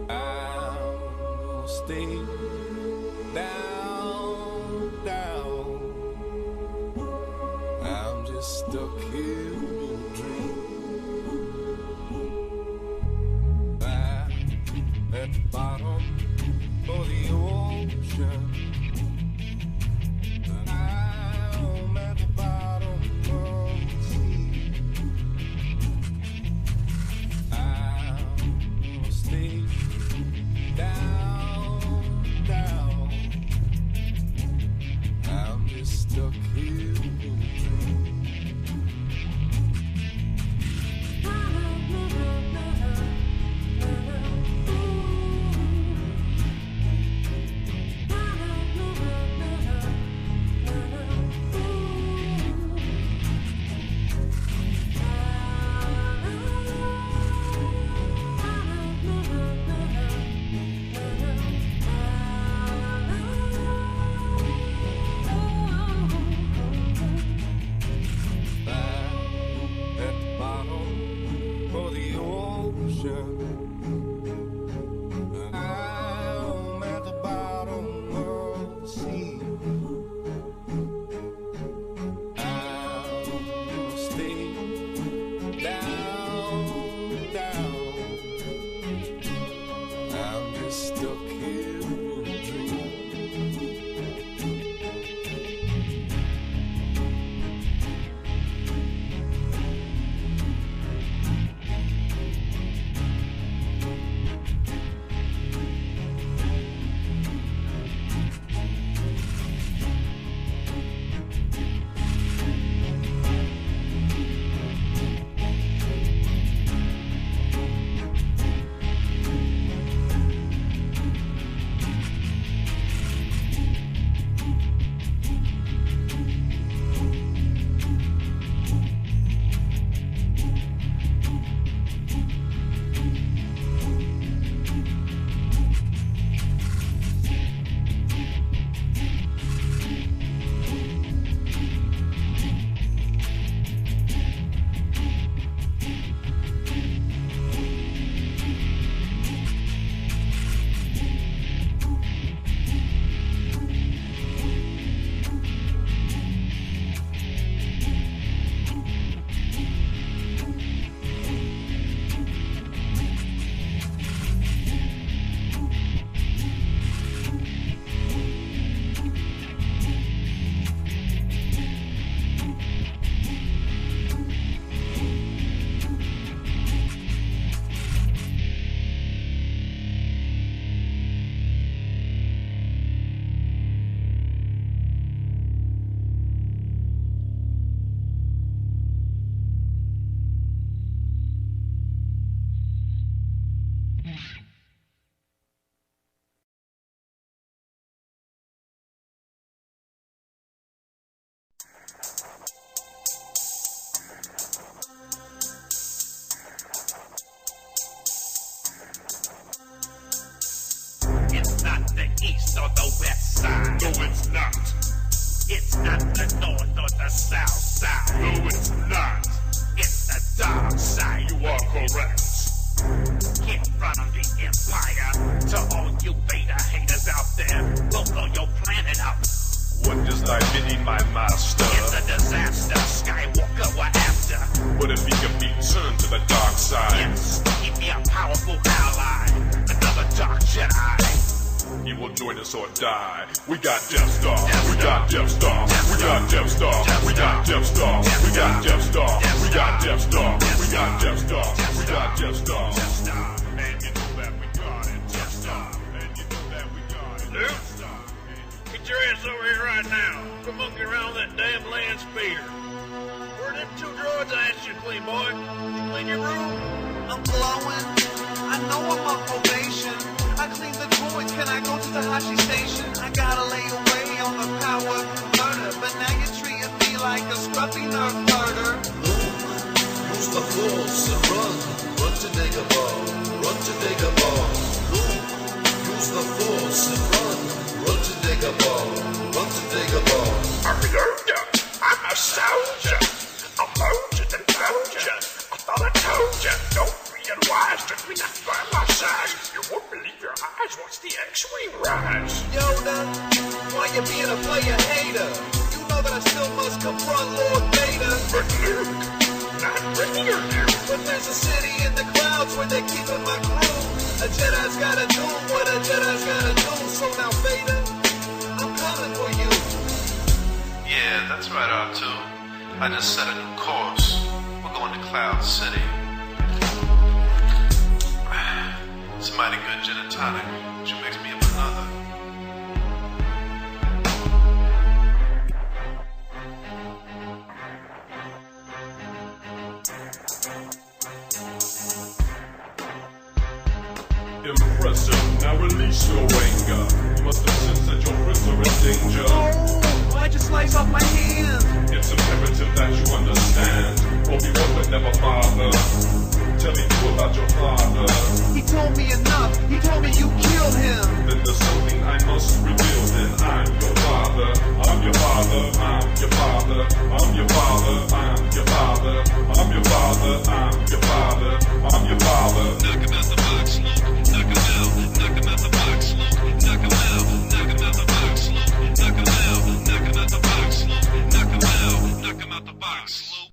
I'll stay down, down. I'm just stuck here in a dream. I'm at the bottom of the ocean. I'm at the bottom of the sea. I'll stay down, down. I'm just stuck here in a dream. I'm at the bottom of the sea. I'll stay down, down. I'm just stuck here in a dream. It's not the east or the west side. No, it's not. It's not the north or the south side. No, it's not. It's the dark side. You are correct. Get from the empire. To all you beta haters out there, we'll blow your planet up. What does thy bidding, my master? It's a disaster. Skywalker we're after. What if he can be turned to the dark side? Yes, he'd be a powerful ally. Another dark Jedi. He will join us or die. We got Death Star. We got Death Star. We got Death Star. We got Death Star. We got Death Star. We got Death Star. We got Death Star. We got Death Star. And you know that we got it. Death Star. And you know that we got it. Luke, get your ass over here right now. Quit monkeying around that damn land speeder. Where are them two droids I asked you to clean, boy? You clean your room? I'm glowing. I know I'm on probation. I clean the droids. Can I go to the Hashi station? I gotta lay away on the power murder. But now you're treating me like a scruffy nerf murder. Use the force and run. Run to Dagobah. Run to Dagobah. Use the force and run. Run to Dagobah. Run to Dagobah. I'm a Yoda. I'm a soldier. I'm older than Trojan. I thought I told ya. Don't be unwise, took me not by my side. You won't believe your eyes once the X-Wing rise. Yoda, why you being a player hater? You know that I still must confront Lord Vader. But Luke, not ready or you. But there's a city in the clouds where they're keeping my crew. A Jedi's gotta do what a Jedi's gotta do. So now Vader, I'm coming for you. Yeah, that's right, R2. I just set a new course. We're going to Cloud City. It's a mighty good gin and tonic. She makes me up another. Impressive, now release your anger. You must have sensed that your friends are in danger. Oh, why'd you slice off my hand? It's imperative that you understand. Obi-Wan would never bother. Tell me too about your father. He told me enough. He told me you killed him. Then there's something I must reveal. Then I'm your father. I'm your father. I'm your father. I'm your father. I'm your father. I'm your father. I'm your father. I'm your father. Knock him out the box, Luke. Knock him out. Knock him out the box, Luke. Knock him out. Knock him out the box, Luke. Knock him out. Knock him out the box, Luke. Knock him out. Knock him out the box, Luke.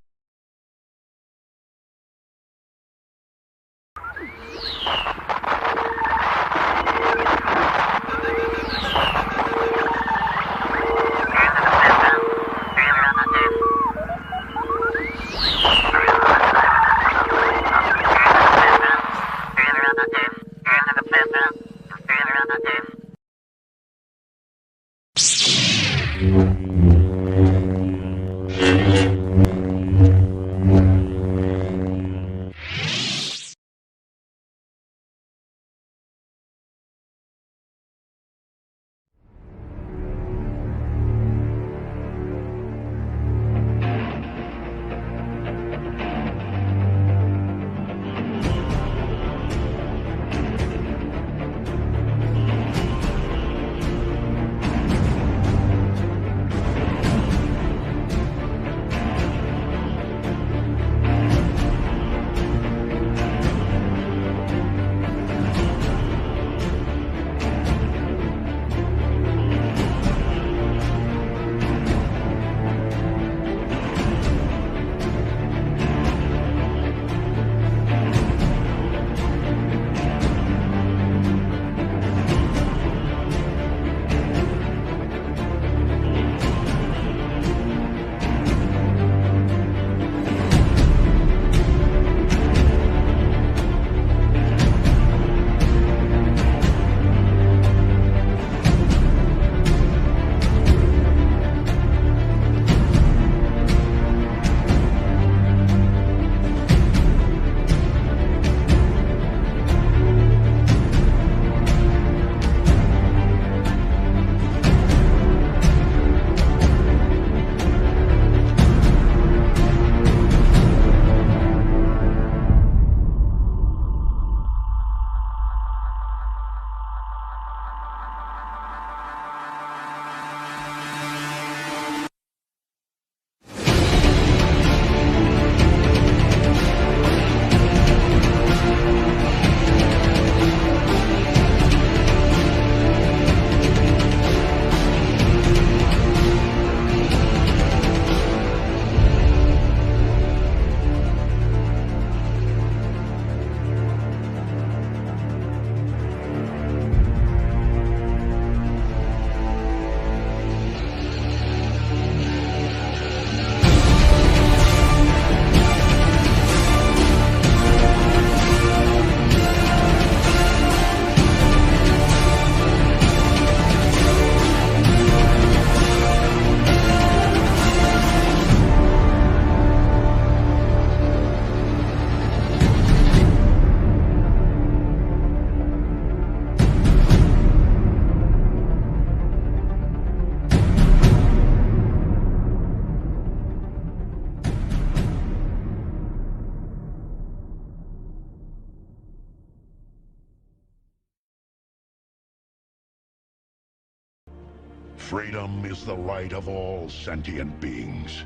Freedom is the right of all sentient beings.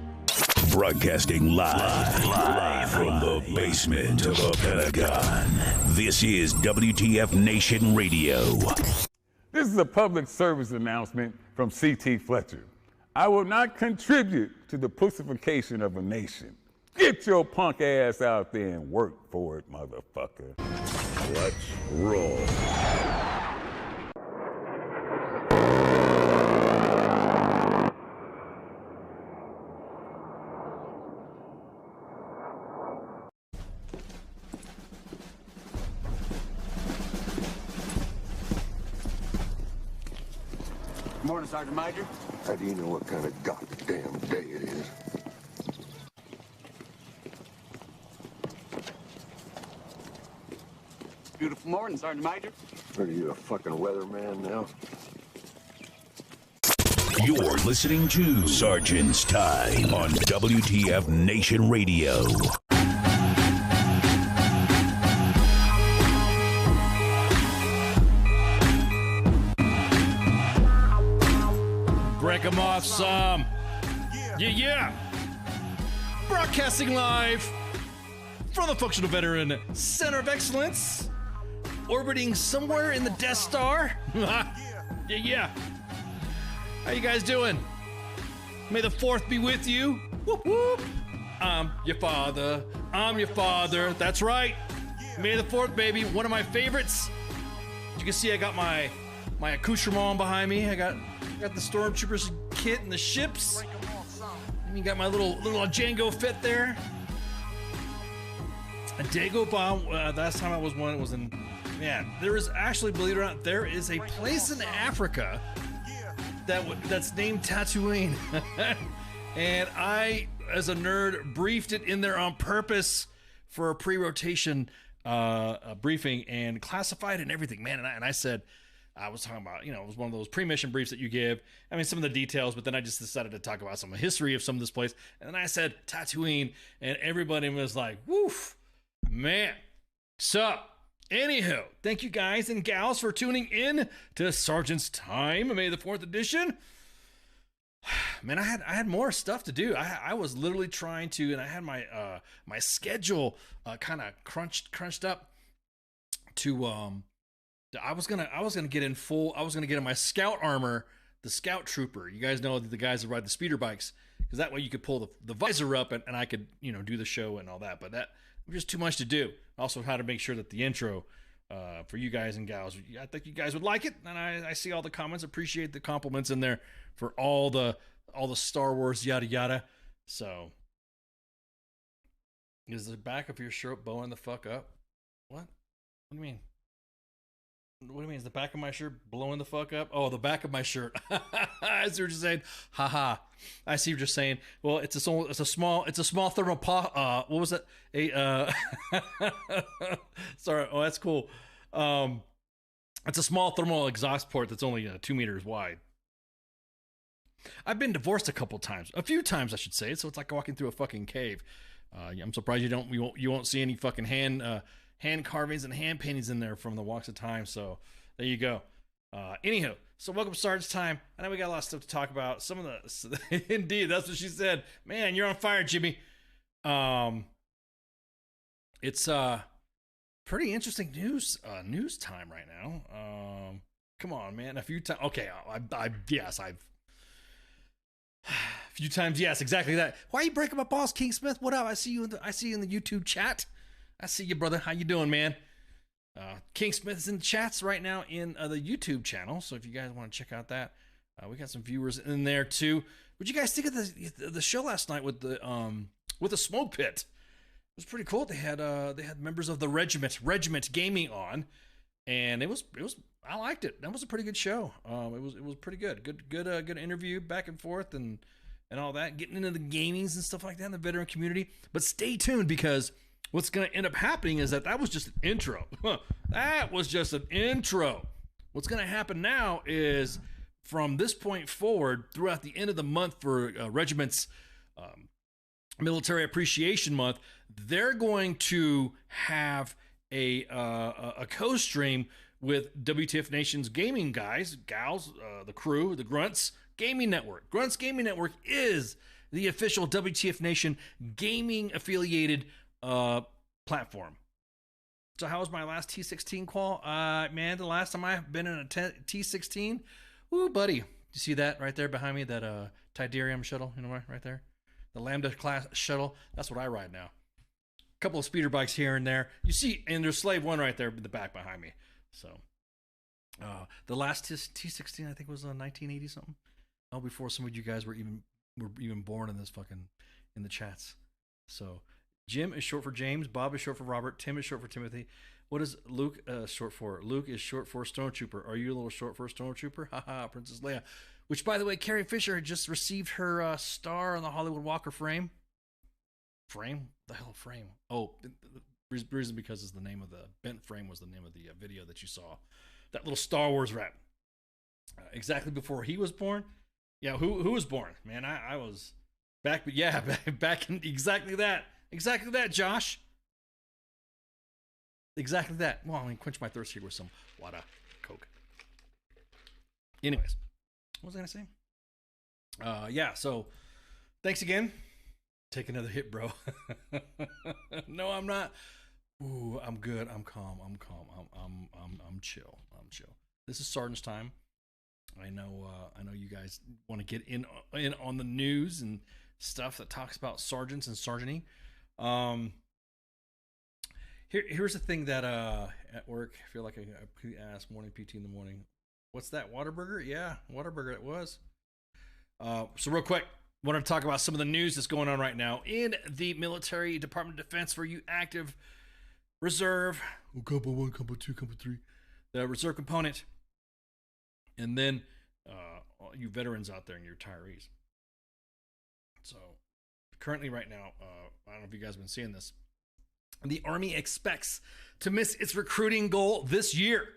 Broadcasting live from the basement of the Pentagon. This is WTF Nation Radio. This is a public service announcement from C.T. Fletcher. I will not contribute to the pussification of a nation. Get your punk ass out there and work for it, motherfucker. Let's roll. Morning, Sergeant Major. How do you know what kind of goddamn day it is? Beautiful morning, Sergeant Major. Are you a fucking weatherman now? You're listening to Sergeant's Time on WTF Nation Radio. Break 'em off some. Yeah. Broadcasting live from the Functional Veteran Center of Excellence, orbiting somewhere in the Death Star. Yeah. How you guys doing? May the 4th be with you. Whoop, whoop. I'm your father. That's right. May the 4th, baby. One of my favorites. As you can see, I got my accoutrement behind me. I got the Stormtroopers kit and the ships. And you got my little Django fit there. A Dagobah. Last time I was one, it was in. Man, there is actually, believe it or not, there is a place in Africa that's named Tatooine. And I, as a nerd, briefed it in there on purpose for a pre-rotation briefing and classified and everything, man. And I said, I was talking about, it was one of those pre-mission briefs that you give. I mean, some of the details, but then I just decided to talk about some of the history of some of this place. And then I said Tatooine, and everybody was like, woof, man. So, anywho, thank you guys and gals for tuning in to Sergeant's Time, May the 4th edition. Man, I had more stuff to do. I was literally trying to, and I had my my schedule kind of crunched up to I was gonna get in full. I was gonna get in my scout armor, the scout trooper. You guys know the guys that ride the speeder bikes, because that way you could pull the visor up and I could do the show and all that. But that was just too much to do. Also, how to make sure that the intro for you guys and gals, I think you guys would like it. And I see all the comments. Appreciate the compliments in there for all the Star Wars yada yada. So, is the back of your shirt bowing the fuck up? What do you mean? What do you mean? Is the back of my shirt blowing the fuck up? Oh, the back of my shirt. I see what you're saying. Haha. I see what you're saying. Well, it's a small thermal what was that? Sorry. Oh, that's cool. It's a small thermal exhaust port that's only 2 meters wide. I've been divorced a few times, I should say. So it's like walking through a fucking cave. I'm surprised you won't see any fucking hand carvings and hand paintings in there from the walks of time. So there you go. Anywho, so welcome to Sergeant's Time. I know we got a lot of stuff to talk about. Some of the indeed, that's what she said. Man, you're on fire, Jimmy. It's pretty interesting news time right now. Come on, man. A few times. Okay, I've a few times, yes, exactly that. Why are you breaking my balls, King Smith? What up? I see you in the YouTube chat. I see you, brother. How you doing, man? King Smith is in the chats right now in the YouTube channel. So if you guys want to check out that, we got some viewers in there too. What'd you guys think of the show last night with the smoke pit? It was pretty cool. They had members of the Regiment Gaming on, and it was I liked it. That was a pretty good show. It was pretty good. Good interview back and forth and all that, getting into the gamings and stuff like that in the veteran community. But stay tuned, because what's going to end up happening is that was just an intro. That was just an intro. What's going to happen now is, from this point forward, throughout the end of the month for Regiment's Military Appreciation Month, they're going to have a co-stream with WTF Nation's gaming guys, gals, the crew, the Grunts Gaming Network. Grunts Gaming Network is the official WTF Nation gaming affiliated platform. So how was my last T16 qual? Man, the last time I've been in a T16, woo, buddy. You see that right there behind me? That Tidarium shuttle, you know, right there? The Lambda class shuttle. That's what I ride now. A couple of speeder bikes here and there. You see, and there's Slave 1 right there in the back behind me. So, the last T16, I think, was 1980 something. Oh, before some of you guys were even born in this fucking, in the chats. So, Jim is short for James. Bob is short for Robert. Tim is short for Timothy. What is Luke short for? Luke is short for Stormtrooper. Are you a little short for Stormtrooper? Haha, Princess Leia. Which, by the way, Carrie Fisher had just received her star on the Hollywood Walk of Fame. Frame? The hell frame? Oh, the reason because is the name of the bent frame was the name of the video that you saw. That little Star Wars rap. Exactly before he was born. Yeah, who was born? Man, I was back, but yeah, back in exactly that. Exactly that, Josh. Exactly that. Well, I'm going to quench my thirst here with some water, Coke. Anyways, what was I going to say? Yeah, so thanks again. Take another hit, bro. No, I'm not. Ooh, I'm good. I'm calm. I'm chill. I'm chill. This is Sergeant's Time. I know you guys want to get in on the news and stuff that talks about sergeants and sergeanting. Here's the thing that at work, I feel like I asked morning PT in the morning. What's that, Whataburger? Yeah, Whataburger it was. So real quick, wanted to talk about some of the news that's going on right now in the military Department of Defense for you active reserve, Compo 1, Compo 2, Compo 3, the reserve component, and then all you veterans out there and your retirees. So currently right now, I don't know if you guys have been seeing this, the Army expects to miss its recruiting goal this year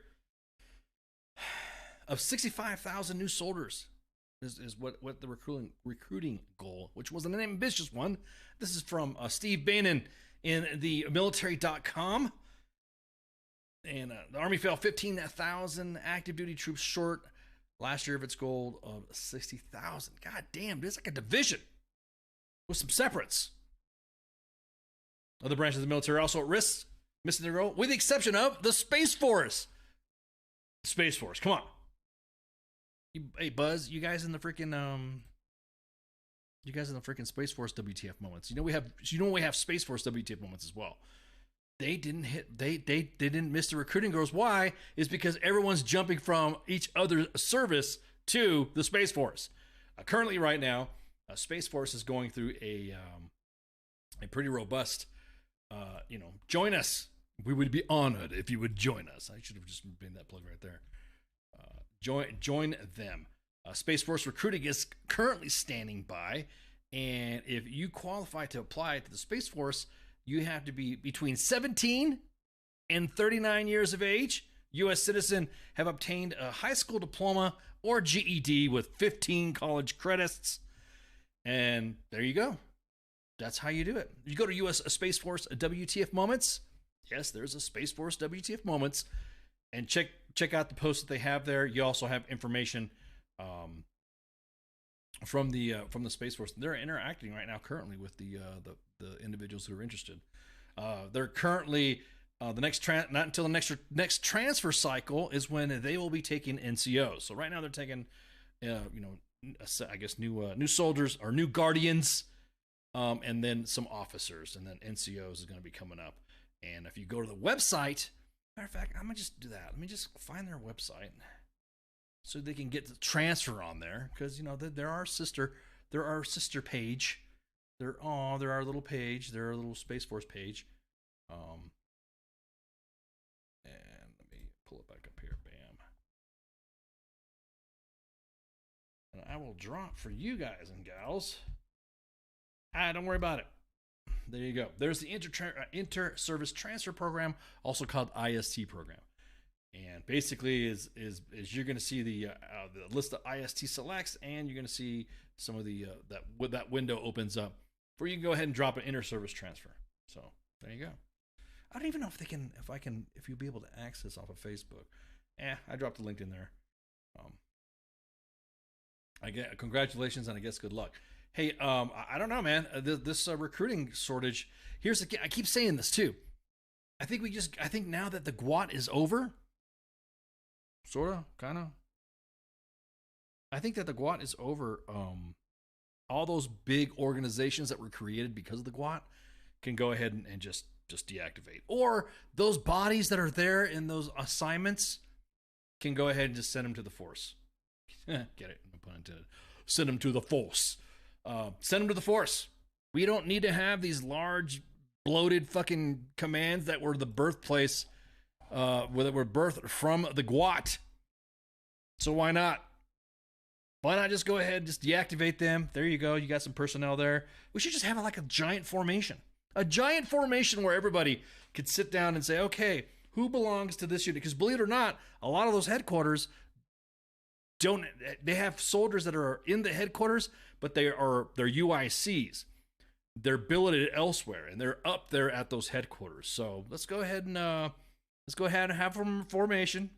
of 65,000 new soldiers is what the recruiting goal, which was an ambitious one. This is from Steve Bannon in the military.com. And the Army fell 15,000 active duty troops short last year of its goal of 60,000. God damn, it's like a division with some separates. Other branches of the military are also at risk missing their goal, with the exception of the Space Force. Space Force, come on. Hey Buzz, you guys in the freaking Space Force WTF moments. You know we have Space Force WTF moments as well. They didn't miss the recruiting goals. Why? Is because everyone's jumping from each other's service to the Space Force. Currently, right now, Space Force is going through a pretty robust. Join us. We would be honored if you would join us. I should have just made that plug right there. Join them. Space Force recruiting is currently standing by, and if you qualify to apply to the Space Force, you have to be between 17 and 39 years of age, U.S. citizen, have obtained a high school diploma or GED with 15 college credits, and there you go. That's how you do it. You go to U.S. Space Force WTF Moments. Yes, there's a Space Force WTF Moments, and check out the post that they have there. You also have information from the Space Force. They're interacting right now currently with the individuals who are interested. They're currently not until the next transfer cycle is when they will be taking NCOs. So right now they're taking I guess new soldiers or new guardians. And then some officers, and then NCOs is going to be coming up. And if you go to the website, matter of fact, I'm going to just do that. Let me just find their website so they can get the transfer on there. Because, they're our sister page. They're our little page. They're our little Space Force page. And let me pull it back up here. Bam. And I will drop for you guys and gals. Don't worry about it. There you go. There's the inter-service transfer program, also called IST program. And basically is you're going to see the list of IST selects, and you're going to see some of the that window opens up where you can go ahead and drop an inter-service transfer. So there you go. I don't even know if you'll be able to access off of Facebook. I dropped the link in there. I get congratulations and I guess good luck. Hey, I don't know, man. This recruiting shortage. Here's the. I keep saying this too. I think now that the GWAT is over, sorta, kind of. I think that the GWAT is over. All those big organizations that were created because of the GWAT can go ahead and just deactivate, or those bodies that are there in those assignments can go ahead and just send them to the force. Get it? No pun intended. Send them to the force. Send them to the force. We don't need to have these large, bloated fucking commands that were the birthplace, that were birthed from the GWAT. So why not? Why not just go ahead and just deactivate them? There you go. You got some personnel there. We should just have like a giant formation. A giant formation where everybody could sit down and say, okay, who belongs to this unit? Because believe it or not, a lot of those headquarters they have soldiers that are in the headquarters, but they're UICs. They're billeted elsewhere, and they're up there at those headquarters. So let's go ahead and have formation,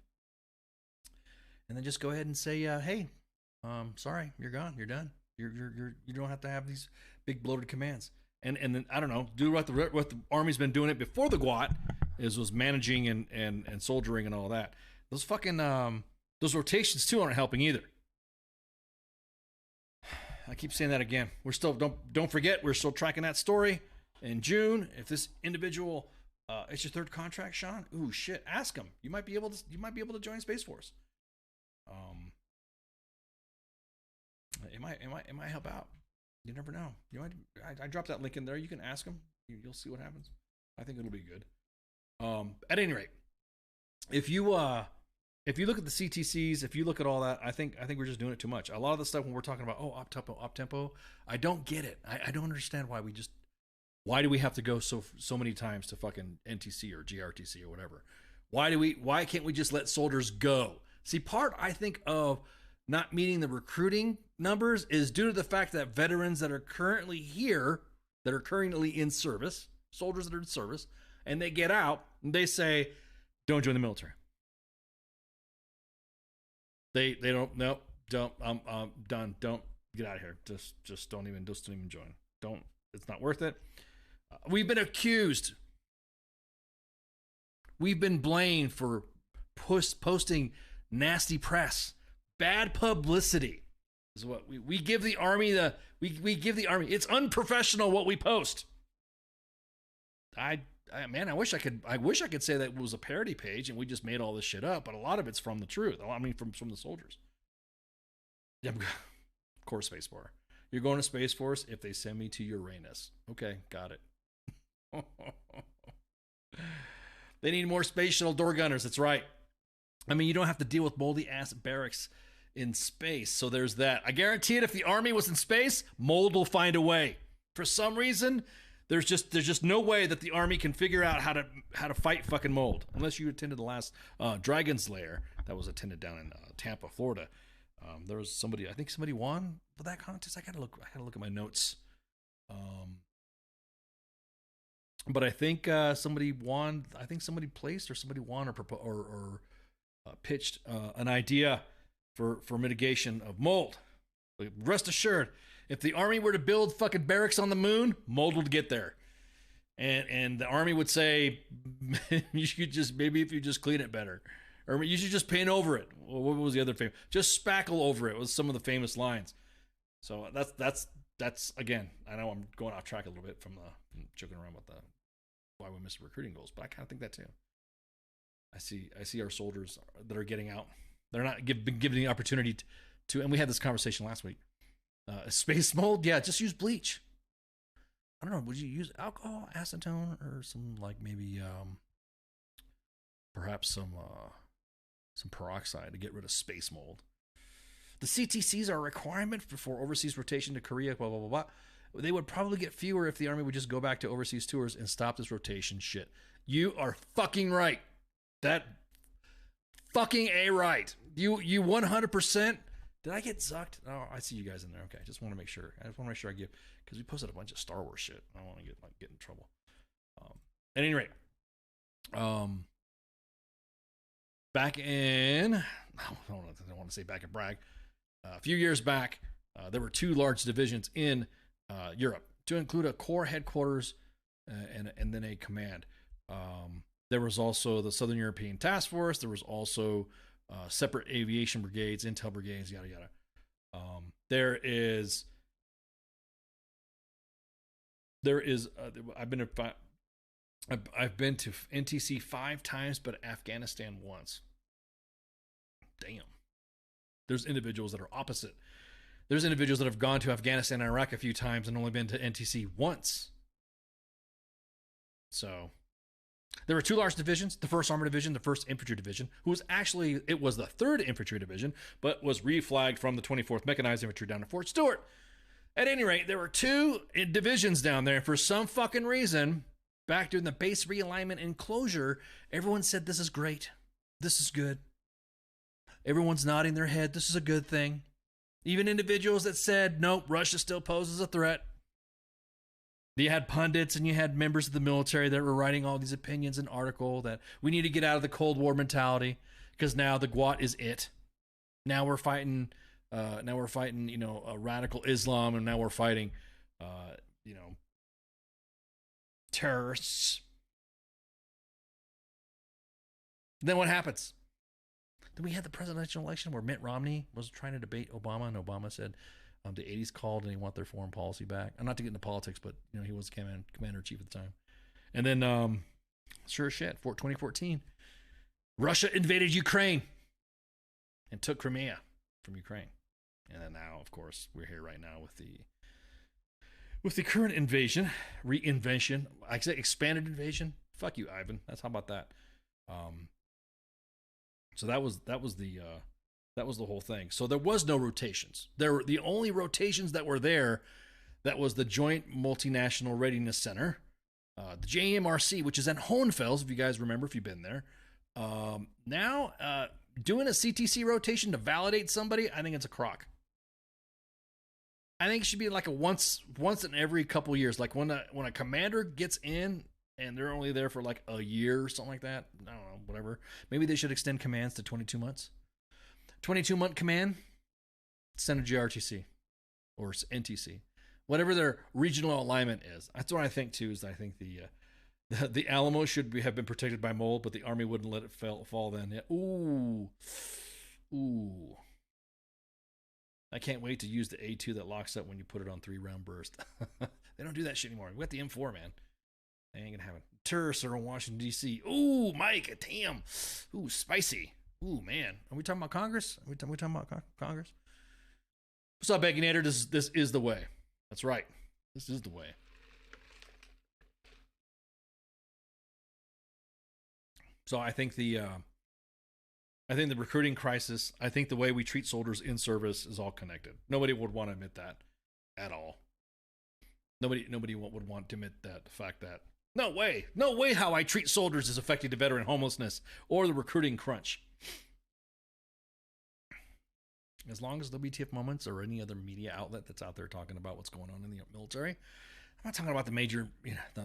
and then just go ahead and say, hey, sorry, you're gone, you're done. You don't have to have these big bloated commands. And then I don't know, do what the Army's been doing it before the GWAT was managing and soldiering and all that. Those fucking those rotations too aren't helping either. I keep saying that again. We're still don't forget, we're still tracking that story in June. If this individual it's your third contract, Sean. Ooh shit, ask him. You might be able to join Space Force. It might help out. You never know. You might. I dropped that link in there. You can ask him. You'll see what happens. I think it'll be good. At any rate, if you look at the CTCs, if you look at all that, I think we're just doing it too much. A lot of the stuff when we're talking about op tempo, I don't get it. I don't understand why do we have to go so many times to fucking NTC or GRTC or whatever? Why can't we just let soldiers go? See, part I think of not meeting the recruiting numbers is due to the fact that veterans that are currently here, that are currently in service, soldiers that are in service, and they get out and they say, don't join the military. They don't, nope, don't, I'm done. Don't get out of here. Just don't even join. Don't, it's not worth it. We've been accused. We've been blamed for posting nasty press. Bad publicity is what we give the Army. We give the Army. It's unprofessional what we post. Man, I wish I could say that it was a parody page and we just made all this shit up, but a lot of it's from the truth. I mean, from the soldiers. Yeah, of course, Space Force. You're going to Space Force if they send me to Uranus. Okay, got it. They need more space shuttle door gunners. That's right. I mean, you don't have to deal with moldy ass barracks in space, so there's that. I guarantee it. If the Army was in space, mold will find a way. For some reason, there's just no way that the Army can figure out how to fight fucking mold, unless you attended the last Dragon's Lair that was attended down in Tampa, Florida. There was somebody. I think somebody won for that contest. I gotta look at my notes. But I think somebody won. I think somebody placed or somebody won or pitched an idea for mitigation of mold. Like, rest assured, if the Army were to build fucking barracks on the moon, mold would get there. And the Army would say, you should just, maybe if you just clean it better. Or you should just paint over it. Well, what was the other famous? Just spackle over it was some of the famous lines. So that's again, I know I'm going off track a little bit from joking around with why we missed recruiting goals, but I kind of think that too. I see our soldiers that are getting out. They're not been given the opportunity to, and we had this conversation last week. Space mold, yeah, just use bleach. I don't know, would you use alcohol, acetone, or some like maybe perhaps some peroxide to get rid of space mold? The CTCs are a requirement for overseas rotation to Korea, blah, blah, blah, blah. They would probably get fewer if the Army would just go back to overseas tours and stop this rotation shit. You are fucking right. That fucking right. You 100%. Did I get zucked? Oh, I see you guys in there. Okay, I just want to make sure. I give, because we posted a bunch of Star Wars shit. I don't want to get in trouble. At any rate, back in, I don't want to say back in brag. A few years back, There were 2 large divisions in Europe, to include a core headquarters and then a command. There was also the Southern European Task Force. There was also separate aviation brigades, intel brigades, yada yada. I've been to NTC 5 times, but Afghanistan once. Damn. There's individuals that are opposite. There's individuals that have gone to Afghanistan and Iraq a few times and only been to NTC once. So there were 2 large divisions, the 1st Armored Division, the 1st Infantry Division, it was the 3rd Infantry Division, but was reflagged from the 24th Mechanized Infantry down to Fort Stewart. At any rate, there were 2 divisions down there, and for some fucking reason, back during the base realignment and closure, everyone said, this is great. This is good. Everyone's nodding their head. This is a good thing. Even individuals that said, nope, Russia still poses a threat. You had pundits and you had members of the military that were writing all these opinions and articles that we need to get out of the Cold War mentality because now the GWAT is it. Now we're fighting, radical Islam, and now we're fighting, terrorists. Then what happens? Then we had the presidential election where Mitt Romney was trying to debate Obama, and Obama said the 80s called and they want their foreign policy back. I'm not to get into politics, but he was commander-in-chief at the time. And then, sure as shit, 2014, Russia invaded Ukraine and took Crimea from Ukraine. And then now, of course, we're here right now with the current invasion, reinvention. I say expanded invasion. Fuck you, Ivan. How about that? So that was the whole thing. So there was no rotations. The only rotations that were there, that was the Joint Multinational Readiness Center, the JMRC, which is at Hohenfels, if you guys remember, if you've been there. Now, doing a CTC rotation to validate somebody, I think it's a crock. I think it should be like a once in every couple years. Like when a commander gets in and they're only there for like a year or something like that. I don't know, whatever. Maybe they should extend commands to 22 months. 22-month command, send a GRTC or NTC, whatever their regional alignment is. That's what I think too. Is I think the Alamo should have been protected by mold, but the Army wouldn't let it fall. Then, yeah. Ooh. I can't wait to use the A2 that locks up when you put it on 3-round burst. They don't do that shit anymore. We got the M4, man. They ain't gonna have it. Terrorists are in Washington D.C. Ooh, Mike, damn. Ooh, spicy. Ooh, man. Are we talking about Congress? Are we talking about Congress? What's up, Baconator? This is the way. That's right. This is the way. So I think the recruiting crisis, I think the way we treat soldiers in service is all connected. Nobody would want to admit that at all. Nobody would want to admit that, the fact that no way how I treat soldiers is affecting the veteran homelessness or the recruiting crunch. As long as the WTF Moments or any other media outlet that's out there talking about what's going on in the military, I'm not talking about the major,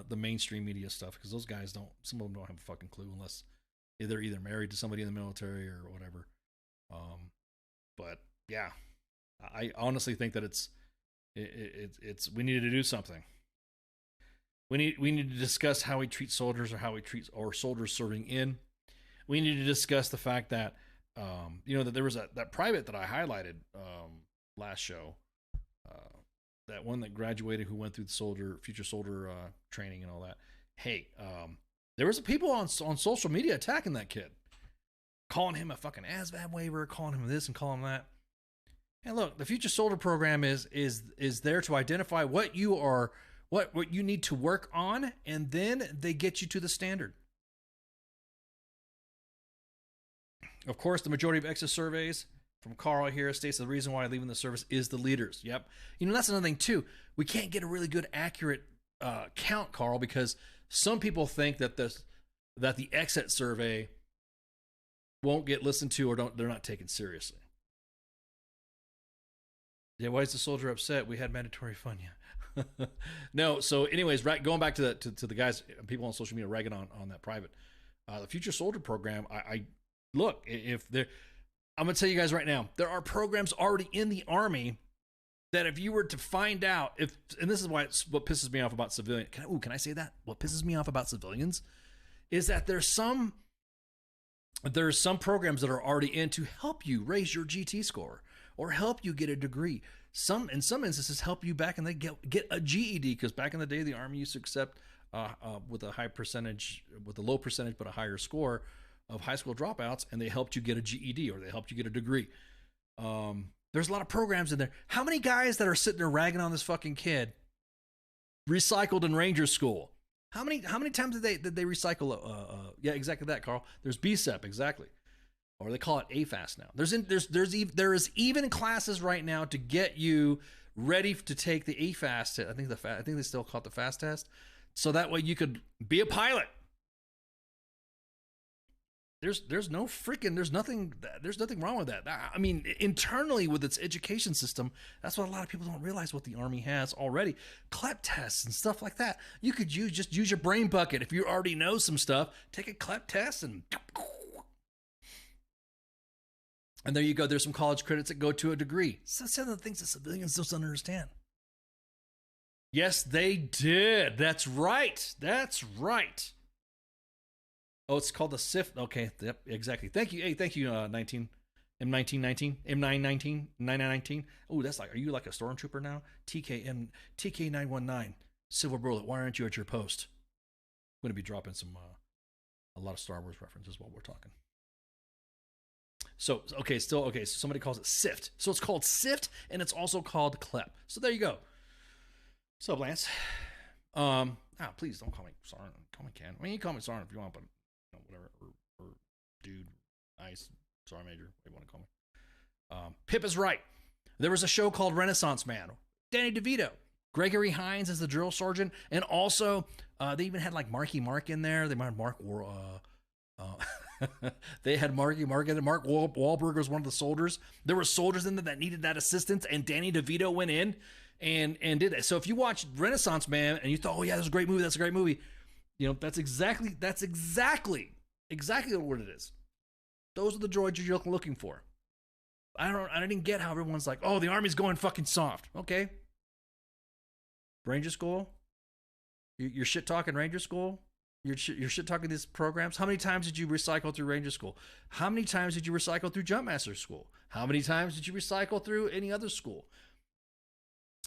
the mainstream media stuff, because those guys some of them don't have a fucking clue unless they're either married to somebody in the military or whatever. But yeah, I honestly think that it's we needed to do something. We need to discuss how we treat soldiers or how we treat our soldiers serving in. We need to discuss the fact that that there was that private that I highlighted last show, that one that graduated who went through the future soldier training and all that. Hey, there was people on social media attacking that kid, calling him a fucking ASVAB waiver, calling him this and calling him that. And look, the future soldier program is there to identify what you are, what you need to work on, and then they get you to the standard. Of course, the majority of exit surveys from Carl here states the reason why leaving the service is the leaders. Yep. That's another thing too. We can't get a really good, accurate count, Carl, because some people think that the exit survey won't get listened to or they're not taken seriously. Yeah, why is the soldier upset? We had mandatory fun, yeah. No, so anyways, right, going back to the guys, people on social media ragging on that private. The future soldier program, I look, if there, I'm going to tell you guys right now, there are programs already in the Army that if you were to find out if, and this is why it's what pisses me off about civilian. Can I say that? What pisses me off about civilians is that there's some programs that are already in to help you raise your GT score or help you get a degree. In some instances, help you back and they get a GED, because back in the day, the Army used to accept with a low percentage but a higher score of high school dropouts, and they helped you get a GED or they helped you get a degree. There's a lot of programs in there. How many guys that are sitting there ragging on this fucking kid recycled in Ranger School? How many times did they recycle? Yeah, exactly that, Carl. There's BSEP, exactly, or they call it AFAS now. There is even classes right now to get you ready to take the AFAS test. I think they still call it the FAST test, so that way you could be a pilot. There's nothing wrong with that. I mean, internally with its education system, that's what a lot of people don't realize what the Army has already. CLEP tests and stuff like that. You could just use your brain bucket. If you already know some stuff, take a CLEP test and there you go. There's some college credits that go to a degree. So some of the things that civilians don't understand. Yes, they did. That's right. Oh, it's called the SIFT. Okay, yep, exactly. Thank you. Hey, thank you, M1919, M919, 919. Oh, that's like, are you like a stormtrooper now? TK919, Silver Bullet. Why aren't you at your post? I'm going to be dropping a lot of Star Wars references while we're talking. So somebody calls it SIFT. So it's called SIFT, and it's also called CLEP. So there you go. What's up, Lance? Please don't call me Sergeant. Call me Ken. I mean, you can call me Sergeant if you want, but whatever, or dude, nice, Sergeant Major, what do you want to call me? Pip is right. There was a show called Renaissance Man. Danny DeVito, Gregory Hines as the drill sergeant, and also they even had like Marky Mark in there. They might have Mark they had Marky Mark in there. Mark Wahlberg was one of the soldiers. There were soldiers in there that needed that assistance, and Danny DeVito went in and did it. So if you watch Renaissance Man and you thought, oh yeah, that's a great movie, you know, that's exactly what it is. Those are the droids you're looking for. I didn't get how everyone's like, oh, the Army's going fucking soft. Okay. Ranger School? You're shit talking Ranger School? You're shit talking these programs? How many times did you recycle through Ranger School? How many times did you recycle through Jumpmaster School? How many times did you recycle through any other school?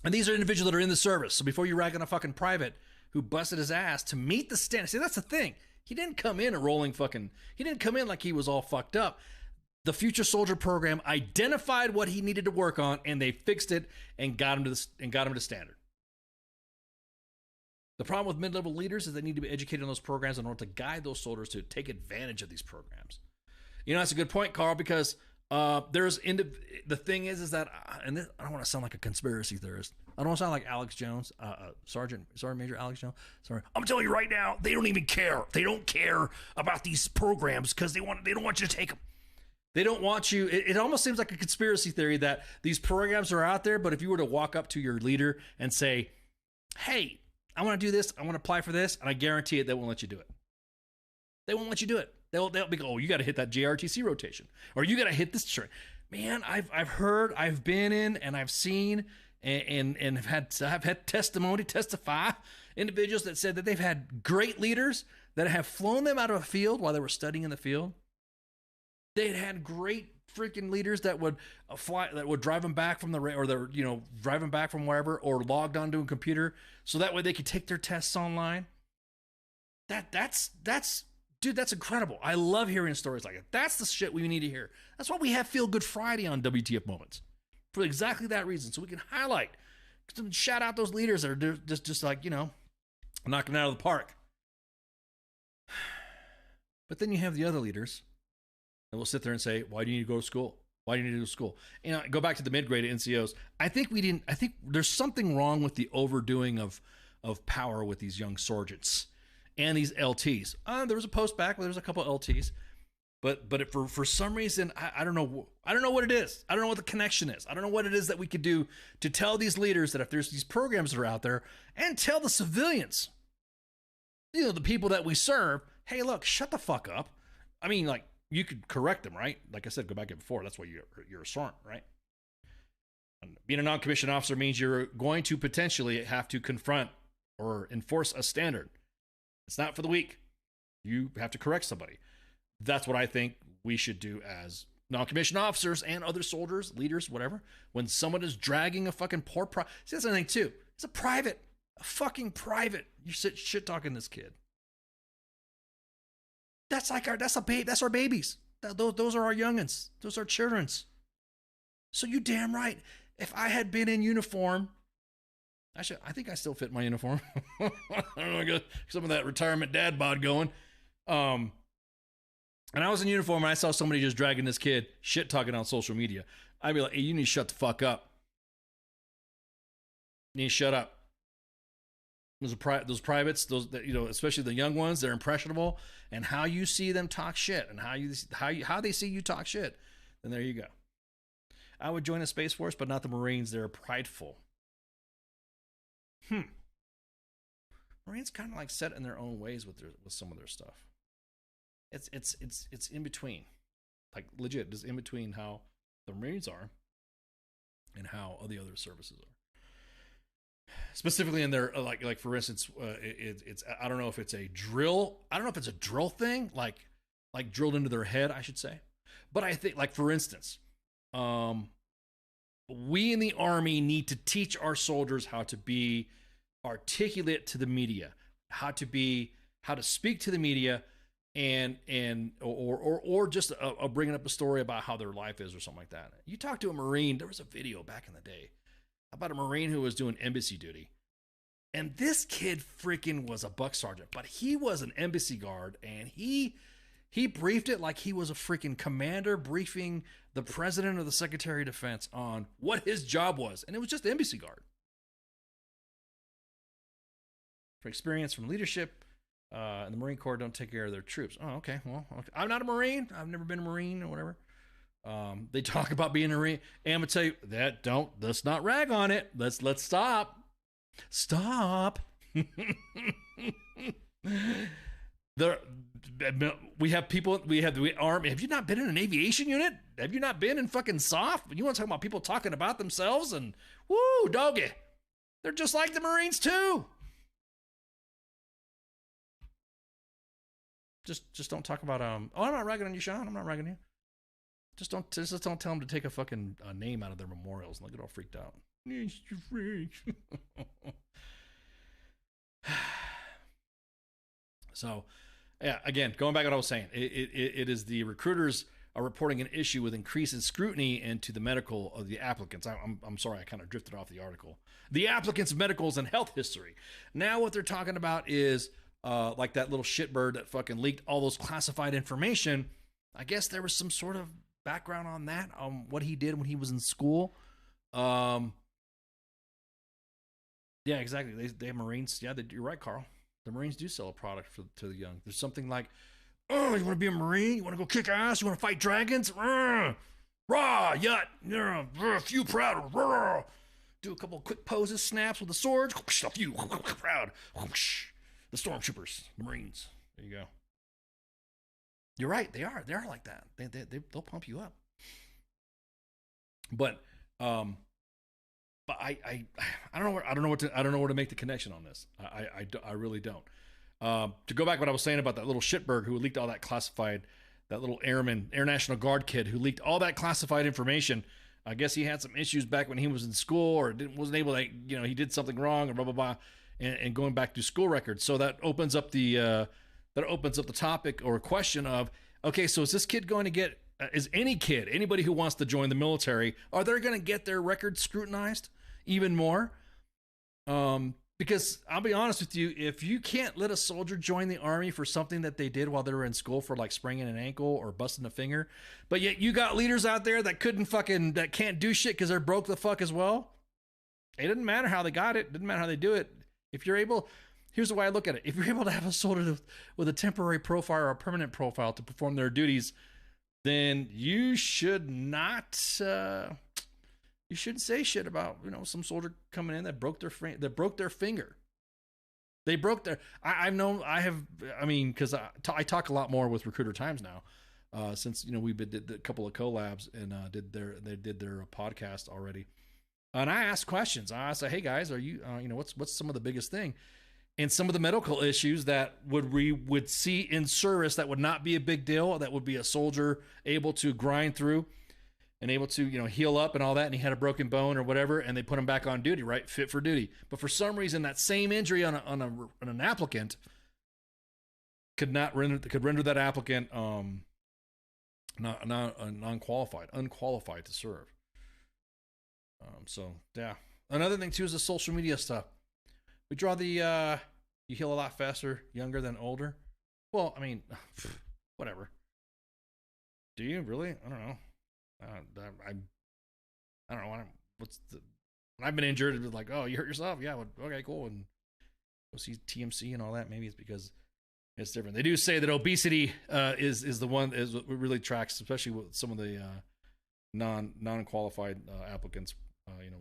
And these are individuals that are in the service. So before you rag on a fucking private who busted his ass to meet the standard. See, that's the thing. He didn't come in he didn't come in like he was all fucked up. The Future Soldier program identified what he needed to work on, and they fixed it and got him to standard. The problem with mid-level leaders is they need to be educated on those programs in order to guide those soldiers to take advantage of these programs. You know, that's a good point, Carl, because the thing is that, and this, I don't want to sound like a conspiracy theorist. I don't want to sound like Alex Jones, Sergeant Major Alex Jones. Sorry, I'm telling you right now, they don't even care. They don't care about these programs because they don't want you to take them. They don't want you. It almost seems like a conspiracy theory that these programs are out there, but if you were to walk up to your leader and say, "Hey, I want to do this. I want to apply for this," and I guarantee it, they won't let you do it. They won't let you do it. They'll be, oh, you got to hit that JRTC rotation, or you got to hit this train. Man, I've heard, I've been in, and I've seen, and have had testify individuals that said that they've had great leaders that have flown them out of a field while they were studying in the field. They'd had great freaking leaders that would drive them back from drive them back from wherever, or logged onto a computer so that way they could take their tests online. Dude, that's incredible. I love hearing stories like that. That's the shit we need to hear. That's why we have Feel Good Friday on WTF Moments, for exactly that reason, so we can highlight, shout out those leaders that are just like, you know, knocking it out of the park. But then you have the other leaders that will sit there and say, why do you need to go to school? Why do you need to go to school? You know, go back to the mid-grade NCOs. I think there's something wrong with the overdoing of power with these young sergeants and these LTs. There was a post back where there was a couple of LTs, but for some reason, I don't know what it is. I don't know what the connection is. I don't know what it is that we could do to tell these leaders that if there's these programs that are out there, and tell the civilians, you know, the people that we serve, hey, look, shut the fuck up. I mean, like, you could correct them, right? Like I said, go back to before. That's why you're a sergeant, right? Being a non-commissioned officer means you're going to potentially have to confront or enforce a standard. It's not for the weak. You have to correct somebody. That's what I think we should do as non-commissioned officers and other soldiers, leaders, whatever. When someone is dragging a fucking poor see, that's another thing too. It's a fucking private. You sit shit talking this kid. That's like that's our babies. Those are our youngins. Those are children's. So you damn right. If I had been in uniform, I think I still fit my uniform. I don't know, I got some of that retirement dad bod going. And I was in uniform and I saw somebody just dragging this kid, shit talking on social media. I'd be like, hey, you need to shut the fuck up. You need to shut up. Those privates, especially the young ones, they're impressionable, and how you see them talk shit and how they see you talk shit, then there you go. I would join the Space Force, but not the Marines. They're prideful. Marines kind of like set in their own ways with some of their stuff. It's in between, like legit. It's in between how the Marines are and how the other services are. Specifically in their like for instance, it's I don't know if it's a drill. I don't know if it's a drill thing, like drilled into their head, I should say. But I think, like for instance, we in the Army need to teach our soldiers how to be articulate to the media, how to speak to the media, or just bringing up a story about how their life is or something like that. You talk to a Marine. There was a video back in the day about a Marine who was doing embassy duty, and this kid freaking was a buck sergeant, but he was an embassy guard, and he briefed it like he was a freaking commander briefing the president or the secretary of defense on what his job was. And it was just embassy guard. For experience from leadership, and the Marine Corps don't take care of their troops. Oh, okay. Well, okay. I'm not a Marine. I've never been a Marine or whatever. They talk about being a Marine. And I'm going to tell you, let's not rag on it. Let's stop. Stop. We have the Army. Have you not been in an aviation unit? Have you not been in fucking SOF? You want to talk about people talking about themselves and woo, doggy. They're just like the Marines too. Just don't talk about I'm not ragging on you, Sean. I'm not ragging on you. Just don't tell them to take a fucking name out of their memorials and they'll get all freaked out. So, yeah, again, going back to what I was saying, it is the recruiters are reporting an issue with increased scrutiny into the medical of the applicants. I'm sorry, I kind of drifted off the article. The applicants' medicals and health history. Now what they're talking about is like that little shitbird that fucking leaked all those classified information. I guess there was some sort of background on that, on what he did when he was in school. Yeah, exactly. They have Marines. Yeah, you're right, Carl. The Marines do sell a product to the young. There's something like, oh, you want to be a Marine? You want to go kick ass? You want to fight dragons? Rah, yut. A few proud. Rah. Do a couple of quick poses, snaps with the swords. A few proud. The stormtroopers, the Marines. There you go. You're right. They are like that. They'll pump you up. But I don't know where to make the connection on this. I really don't. To go back to what I was saying about that little shitbird who leaked all that classified, that little Air National Guard kid who leaked all that classified information. I guess he had some issues back when he was in school, or wasn't able to, he did something wrong, or blah blah blah, and going back to school records. So that opens up the topic or question of, okay, so is this kid going to get? Is anybody who wants to join the military, are they going to get their records scrutinized even more? Because I'll be honest with you, if you can't let a soldier join the Army for something that they did while they were in school, for like spraining an ankle or busting a finger, but yet you got leaders out there that that can't do shit because they're broke the fuck as well. It doesn't matter how they got it. It doesn't matter how they do it. If you're able, here's the way I look at it. If you're able to have a soldier with a temporary profile or a permanent profile to perform their duties, then you should not, you shouldn't say shit about, some soldier coming in that broke their finger. They broke their, because I talk a lot more with Recruiter Times now, since, we did a couple of collabs and they did their podcast already. And I asked questions. I said, "Hey guys, are you, what's some of the biggest thing?" And some of the medical issues that we would see in service that would not be a big deal, that would be a soldier able to grind through and able to, heal up and all that, and he had a broken bone or whatever, and they put him back on duty, right? Fit for duty. But for some reason, that same injury on an applicant could render that applicant unqualified to serve. So yeah. Another thing too is the social media stuff. We draw the you heal a lot faster younger than older. Well, I mean, whatever. Do you really? I don't know. I don't know. What's the? When I've been injured, it was like, oh, you hurt yourself? Yeah. Well, okay, cool. And go see TMC and all that. Maybe it's because it's different. They do say that obesity is the one is what really tracks, especially with some of the non-qualified applicants.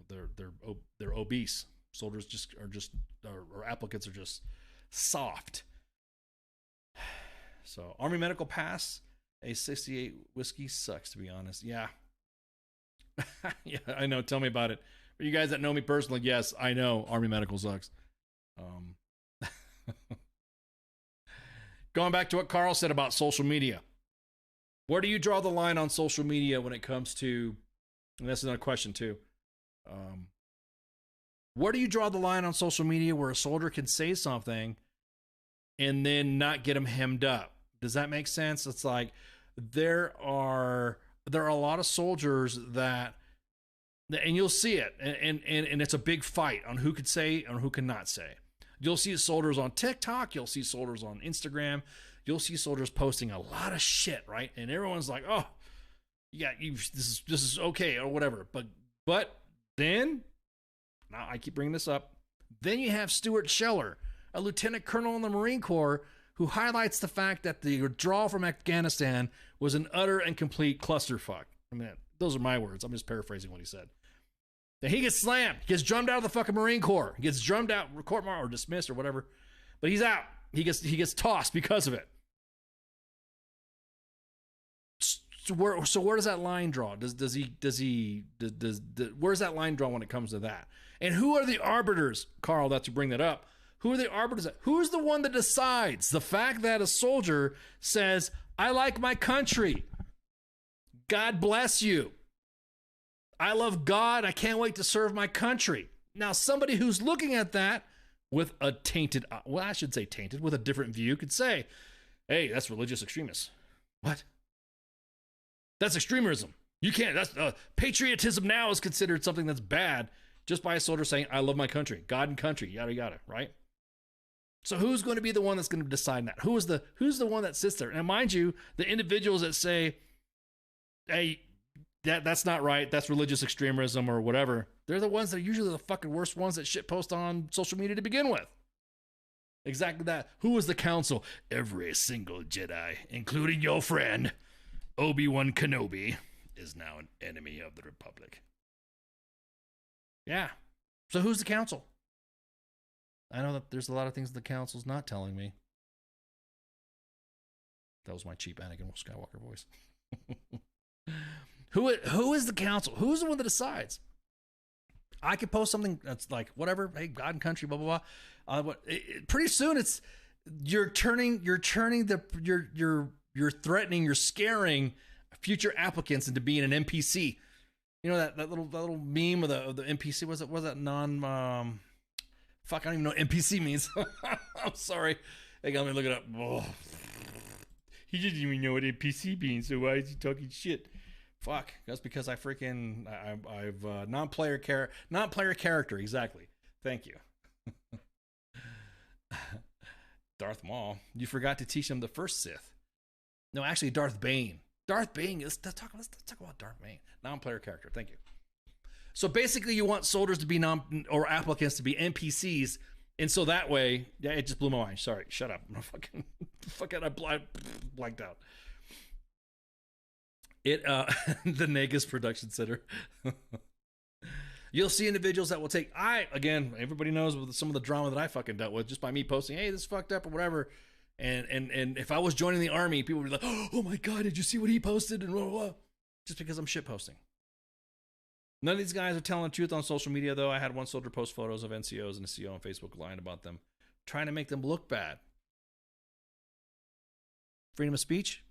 They're obese. Soldiers or applicants are just soft. So Army Medical Pass, a 68 whiskey sucks, to be honest. Yeah. Yeah, I know. Tell me about it. For you guys that know me personally, yes, I know Army Medical sucks. Going back to what Carl said about social media. Where do you draw the line on social media when it comes to, and this is another question too, where do you draw the line on social media where a soldier can say something and then not get him hemmed up? Does that make sense? It's like there are a lot of soldiers that, and you'll see it, and it's a big fight on who could say and who cannot say. You'll see soldiers on TikTok, you'll see soldiers on Instagram, you'll see soldiers posting a lot of shit, right? And everyone's like, oh, yeah, this is okay or whatever. But then, now I keep bringing this up, then you have Stuart Scheller, a lieutenant colonel in the Marine Corps, who highlights the fact that the withdrawal from Afghanistan was an utter and complete clusterfuck. I mean, those are my words. I'm just paraphrasing what he said. Then he gets slammed. He gets drummed out of the fucking Marine Corps. He gets drummed out, court-martialed or dismissed or whatever. But he's out. He gets tossed because of it. So where does that line draw? Where's that line draw when it comes to that? And who are the arbiters, Carl, that to bring that up? Who are the arbiters? Who's the one that decides? The fact that a soldier says, I like my country. God bless you. I love God. I can't wait to serve my country. Now, somebody who's looking at that with a tainted, well, I should say tainted, with a different view could say, hey, that's religious extremists. What? That's extremism. You can't, that's patriotism now is considered something that's bad just by a soldier saying, I love my country, God and country, yada, yada, right? So who's going to be the one that's going to decide that? Who's the one that sits there? And mind you, the individuals that say, hey, that's not right, that's religious extremism or whatever, they're the ones that are usually the fucking worst ones that shitpost on social media to begin with. Exactly that. Who was the council? Every single Jedi, including your friend, Obi-Wan Kenobi, is now an enemy of the Republic. Yeah. So who's the council? I know that there's a lot of things the council's not telling me. That was my cheap Anakin Skywalker voice. Who is the council? Who's the one that decides? I could post something that's like whatever, hey, God and country, blah blah blah. Pretty soon it's you're scaring future applicants into being an NPC. You know that little meme of the NPC was that non fuck, I don't even know what NPC means. I'm sorry. Hey, let me look it up. Oh. He didn't even know what NPC means, so why is he talking shit? Fuck. That's because I've non-player character, exactly. Thank you. Darth Maul. You forgot to teach him the first Sith. No, actually Darth Bane. Let's talk about Darth Bane. Non-player character. Thank you. So basically you want soldiers to be or applicants to be NPCs, and so that way, yeah, it just blew my mind. Sorry, shut up. I'm I blanked out. The Negus Production Center. You'll see individuals that will take, everybody knows with some of the drama that I fucking dealt with just by me posting, hey, this is fucked up or whatever. And if I was joining the army, people would be like, oh my God, did you see what he posted? And blah, blah, blah. Just because I'm shit posting. None of these guys are telling the truth on social media, though. I had one soldier post photos of NCOs and a CO on Facebook lying about them, trying to make them look bad. Freedom of speech?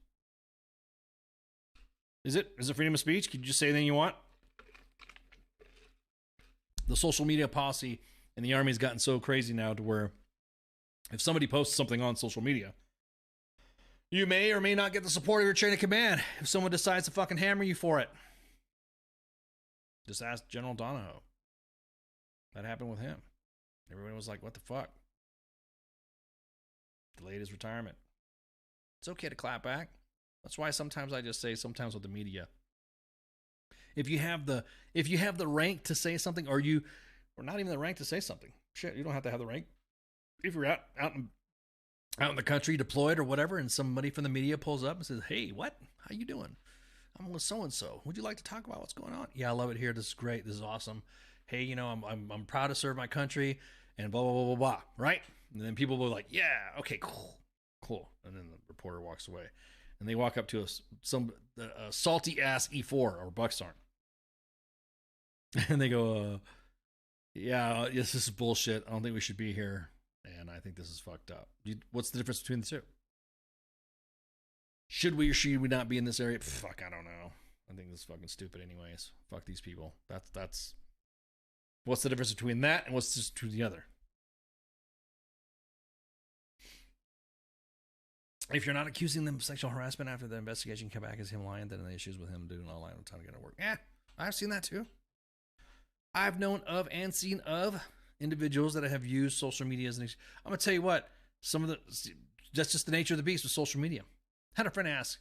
Is it? Is it freedom of speech? Can you just say anything you want? The social media policy in the Army has gotten so crazy now to where if somebody posts something on social media, you may or may not get the support of your chain of command if someone decides to fucking hammer you for it. Just ask General Donahoe. That happened with him. Everybody was like, what the fuck? Delayed his retirement. It's okay to clap back. That's why sometimes I just say, sometimes with the media, if you have the rank to say something, or not even the rank to say something, shit, you don't have to have the rank. If you're out in the country deployed or whatever, and somebody from the media pulls up and says, hey, what? How you doing? I'm with so-and-so. Would you like to talk about what's going on? Yeah, I love it here. This is great. This is awesome. Hey, you know, I'm proud to serve my country, and blah, blah, blah, blah, blah, right? And then people will be like, yeah, okay, cool. And then the reporter walks away. And they walk up to a salty-ass E4 or Buckstorm. And they go, yeah, this is bullshit. I don't think we should be here. And I think this is fucked up. What's the difference between the two? Should we or should we not be in this area? Fuck, I don't know. I think this is fucking stupid anyways. Fuck these people. That's what's the difference between that and what's just between the other? If you're not accusing them of sexual harassment after the investigation come back as him lying, then the issues with him doing all lying time to get to work. Yeah, I've seen that too. I've known of and seen of individuals that have used social media as an excuse. I'm gonna tell you what, that's just the nature of the beast with social media. Had a friend ask,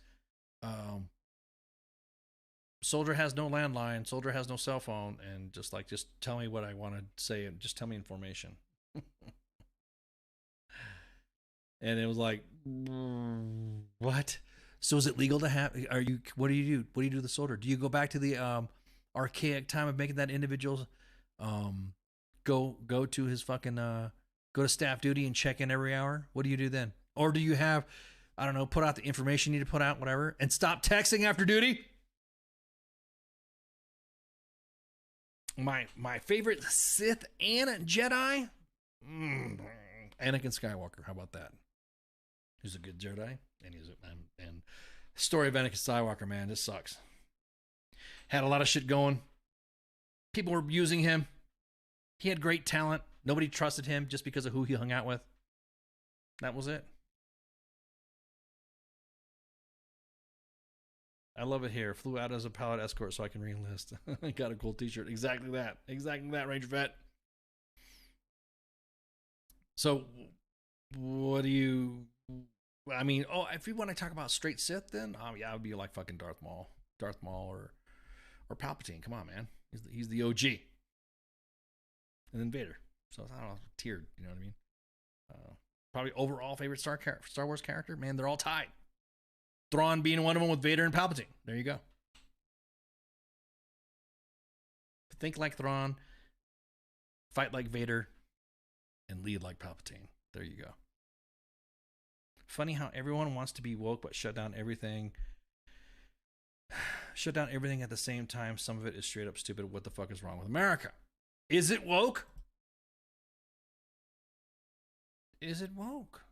soldier has no landline, soldier has no cell phone, and just tell me what I want to say and just tell me information. And it was like, what? So is it legal to have, what do you do? What do you do to the soldier? Do you go back to the archaic time of making that individual go to his fucking, go to staff duty and check in every hour? What do you do then? Or do you have, I don't know, put out the information you need to put out, whatever, and stop texting after duty? My favorite Sith and Jedi? Anakin Skywalker. How about that? He's a good Jedi, and story of Anakin Skywalker, man, this sucks. Had a lot of shit going. People were using him. He had great talent. Nobody trusted him just because of who he hung out with. That was it. I love it here. Flew out as a pilot escort so I can re-enlist. Got a cool t-shirt. Exactly that, Ranger Vet. So, what do you... I mean, if you want to talk about straight Sith, then yeah, I would be like fucking Darth Maul or Palpatine. Come on, man, he's the OG, and then Vader. So I don't know, tiered. You know what I mean? Probably overall favorite Star Wars character. Man, they're all tied. Thrawn being one of them with Vader and Palpatine. There you go. Think like Thrawn, fight like Vader, and lead like Palpatine. There you go. Funny how everyone wants to be woke but shut down everything. Shut down everything at the same time. Some of it is straight up stupid. What the fuck is wrong with America? Is it woke? Is it woke?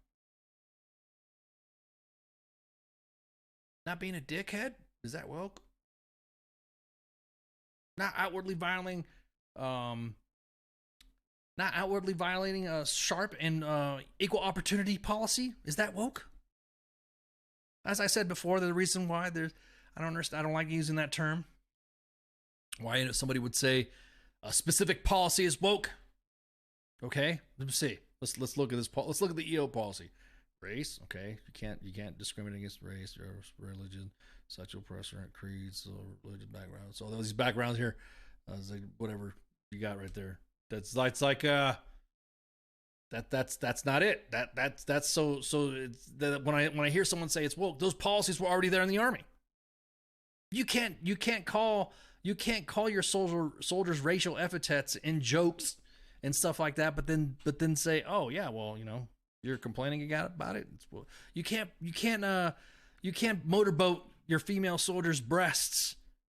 Not being a dickhead? Is that woke? Not outwardly violating a sharp and equal opportunity policy? Is that woke? As I said before, the reason why I don't understand, I don't like using that term. Why somebody would say a specific policy is woke. Okay, let's see. Let's look at this. Let's look at the EO policy. Race, okay. You can't discriminate against race or religion, sexual preference, creeds, or religious backgrounds. So all these backgrounds here, like whatever you got right there. That's like that's not it. That's so it's that when I hear someone say it's woke, those policies were already there in the Army. You can't call your soldiers racial epithets in jokes and stuff like that, but then say, oh yeah, well, you know, you're complaining about it. You can't motorboat your female soldiers' breasts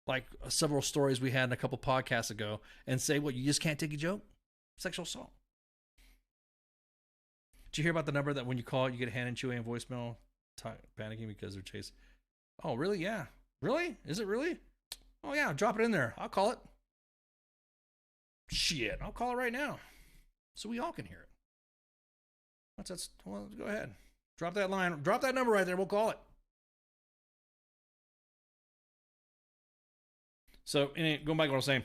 like several stories we had in a couple podcasts ago, and say, "What, you just can't take a joke? Sexual assault." Did you hear about the number that when you call it, you get a hand and chewy and voicemail, panicking because they're chasing? Oh, really? Yeah. Really? Is it really? Oh, yeah. Drop it in there. I'll call it. Shit. I'll call it right now, so we all can hear it. Well, go ahead. Drop that line. Drop that number right there. We'll call it. So, going back to what I was saying,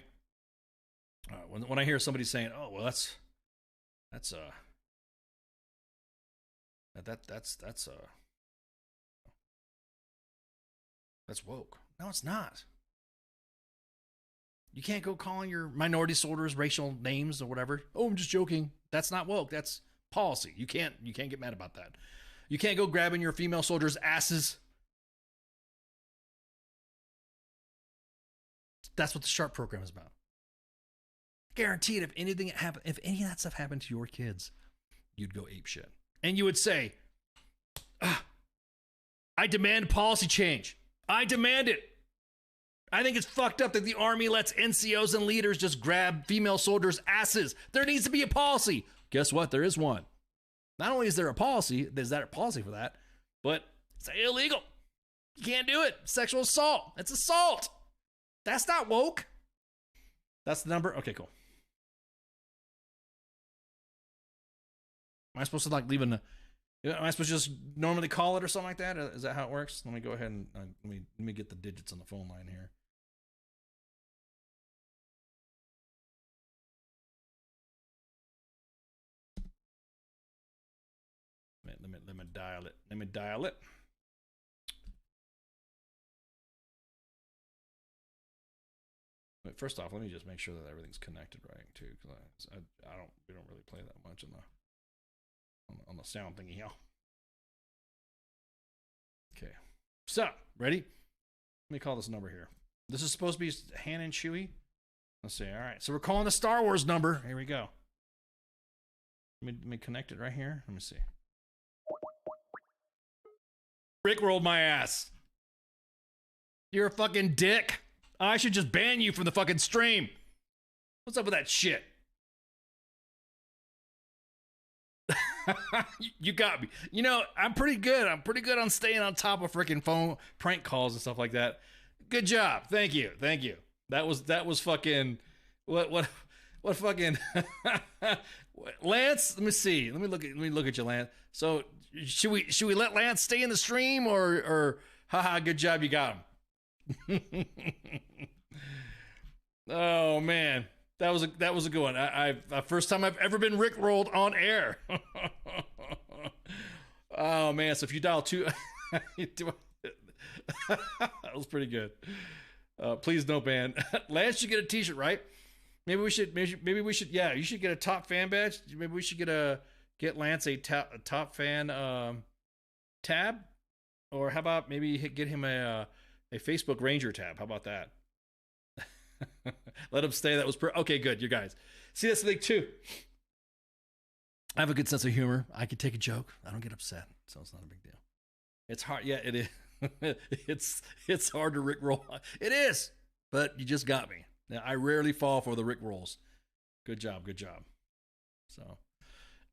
when I hear somebody saying, "Oh, well, that's woke," no, it's not. You can't go calling your minority soldiers racial names or whatever. Oh, I'm just joking. That's not woke. That's policy. You can't get mad about that. You can't go grabbing your female soldiers' asses. That's what the SHARP program is about. Guaranteed, if any of that stuff happened to your kids, you'd go ape shit. And you would say, I demand policy change. I demand it. I think it's fucked up that the Army lets NCOs and leaders just grab female soldiers' asses. There needs to be a policy. Guess what? There is one. Not only is there a policy, there's that policy for that, but it's illegal. You can't do it. Sexual assault. It's assault. That's not woke. That's the number. Okay, cool. Am I supposed to like leaving am I supposed to just normally call it or something like that? Is that how it works? Let me go ahead and let me get the digits on the phone line here. Let me dial it. Let me dial it. But first off, let me just make sure that everything's connected right too, because we don't really play that much on the sound thingy here. Okay, so ready? Let me call this number here. This is supposed to be Han and Chewie. Let's see. All right, so we're calling the Star Wars number. Here we go. Let me connect it right here. Let me see. Rickrolled my ass. You're a fucking dick. I should just ban you from the fucking stream. What's up with that shit? You got me. You know, I'm pretty good. I'm pretty good on staying on top of freaking phone prank calls and stuff like that. Good job. Thank you. Thank you. That was fucking what fucking Lance, let me see. Let me look at you, Lance. So should we let Lance stay in the stream or haha, good job, you got him. Oh man. That was a good one. I first time I've ever been rickrolled on air. Oh man! So if you dial 2, that was pretty good. Please don't ban. Lance should get a T-shirt, right? Maybe we should. Yeah, you should get a top fan badge. Maybe we should get Lance a top fan tab, or how about maybe get him a Facebook Ranger tab? How about that? Let him stay. That was okay. Good, you guys. See, that's the thing too. I have a good sense of humor. I can take a joke. I don't get upset, so it's not a big deal. It's hard. Yeah, it is. it's hard to rickroll. It is, but you just got me. Now, I rarely fall for the rickrolls. Good job. Good job. So,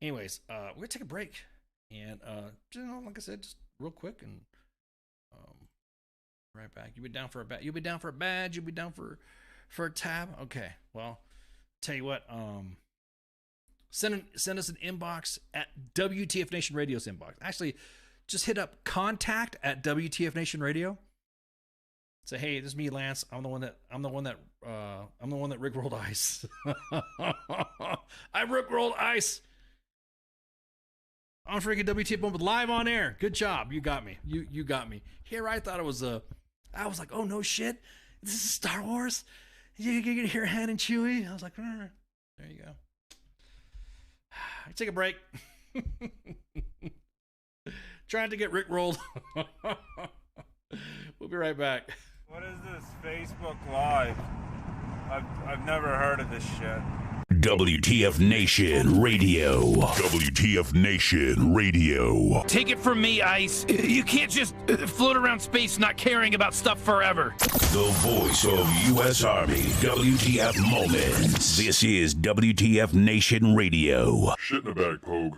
anyways, we're gonna take a break, and like I said, just real quick, and right back. You'll be down for a badge. You'll be down for a badge. You'll be down for a tab. Okay. Well, tell you what. Send us an inbox at WTF Nation Radio's inbox. Actually, just hit up contact at WTF Nation Radio. Say, hey, this is me, Lance. I'm the one that rickrolled ice. I rickrolled ice on freaking WTF Moment live on air. Good job. You got me. You got me. Here I thought it was I was like, oh no shit. This is Star Wars. You can hear Han and Chewie. I was like, there you go. Take a break. Trying to get rickrolled. We'll be right back. What is this Facebook Live? I've never heard of this shit. WTF Nation Radio. WTF Nation Radio. Take it from me, Ice. You can't just float around space not caring about stuff forever. The voice of U.S. Army. WTF Moments. This is WTF Nation Radio. Shit in the bag, Pogue.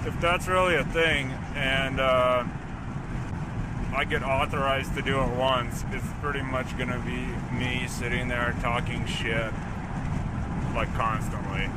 If that's really a thing, and I get authorized to do it once, it's pretty much gonna be me sitting there talking shit, like, constantly.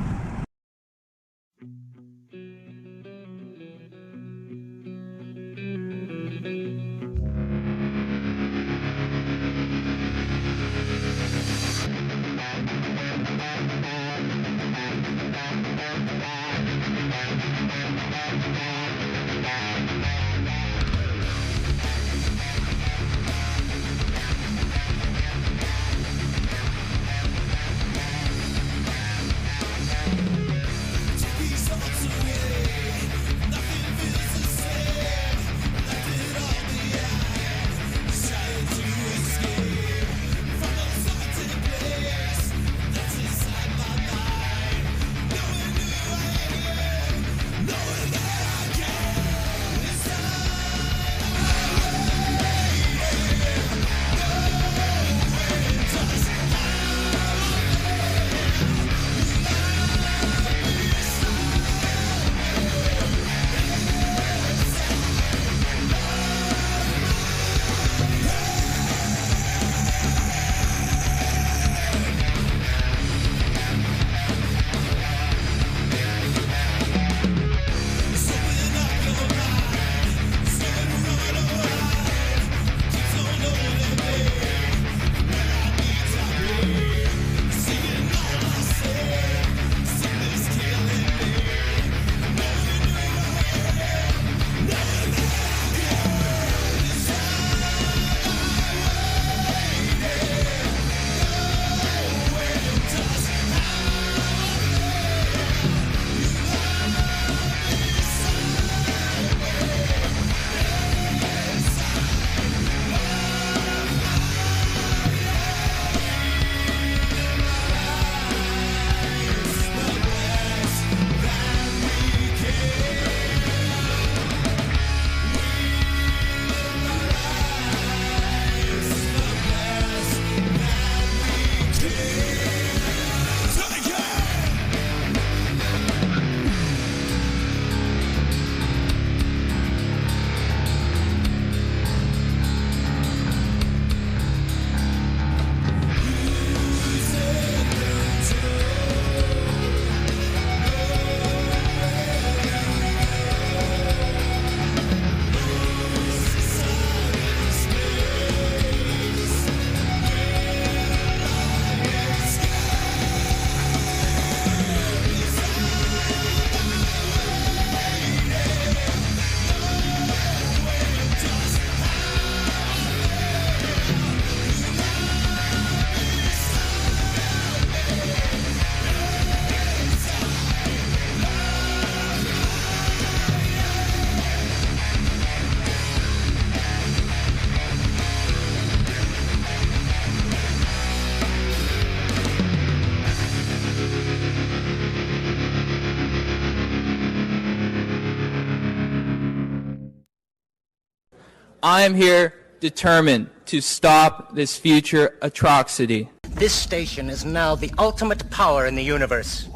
I am here determined to stop this future atrocity. This station is now the ultimate power in the universe.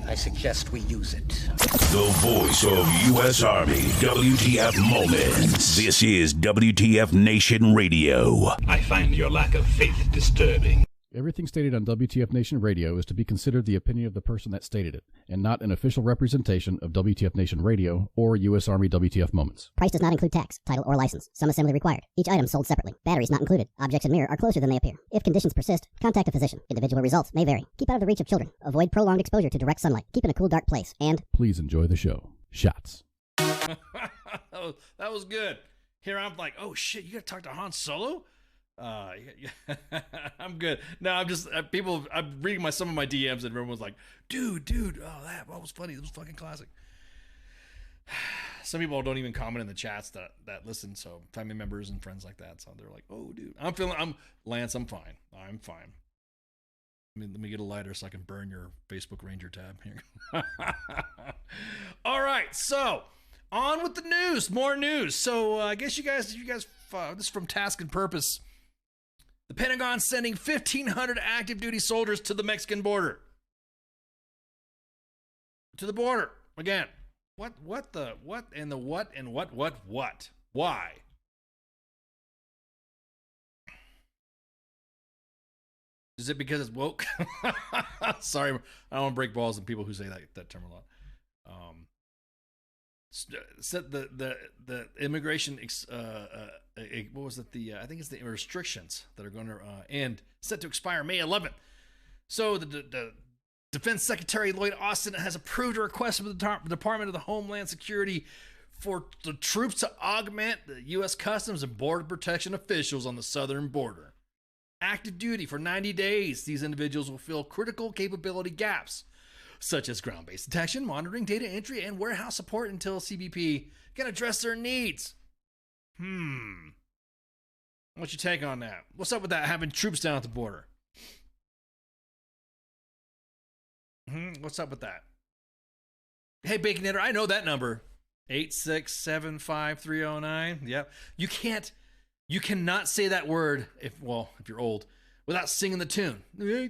I suggest we use it. The voice of U.S. Army. WTF Moments. This is WTF Nation Radio. I find your lack of faith disturbing. Everything stated on WTF Nation Radio is to be considered the opinion of the person that stated it, and not an official representation of WTF Nation Radio or U.S. Army WTF Moments. Price does not include tax, title, or license. Some assembly required. Each item sold separately. Batteries not included. Objects in mirror are closer than they appear. If conditions persist, contact a physician. Individual results may vary. Keep out of the reach of children. Avoid prolonged exposure to direct sunlight. Keep in a cool, dark place. And please enjoy the show. Shots. That was good. Here I'm like, oh shit, you gotta talk to Han Solo? I'm good. No, I'm just I'm reading some of my DMs and everyone was like, dude, oh, that was funny. It was fucking classic. Some people don't even comment in the chats that listen, so family members and friends like that. So they're like, oh, dude, Lance, I'm fine. I'm fine. Let me get a lighter so I can burn your Facebook Ranger tab here. All right, so on with the news. More news. So I guess you guys, this is from Task and Purpose. The Pentagon sending 1,500 active duty soldiers to the Mexican border. To the border again. What? Why? Is it because it's woke? Sorry, I don't want to break balls on people who say that term a lot. Set the immigration. What was it? I think it's the restrictions that are going to end, set to expire May 11th. So the Defense Secretary Lloyd Austin has approved a request from the Department of the Homeland Security for the troops to augment the U.S. Customs and Border Protection officials on the southern border. Active duty for 90 days. These individuals will fill critical capability gaps, such as ground-based detection, monitoring, data entry, and warehouse support until CBP can address their needs. What's your take on that? What's up with that, having troops down at the border? What's up with that? Hey, Baconator, I know that number. 8675309. Yep. You cannot say that word if you're old without singing the tune. Remember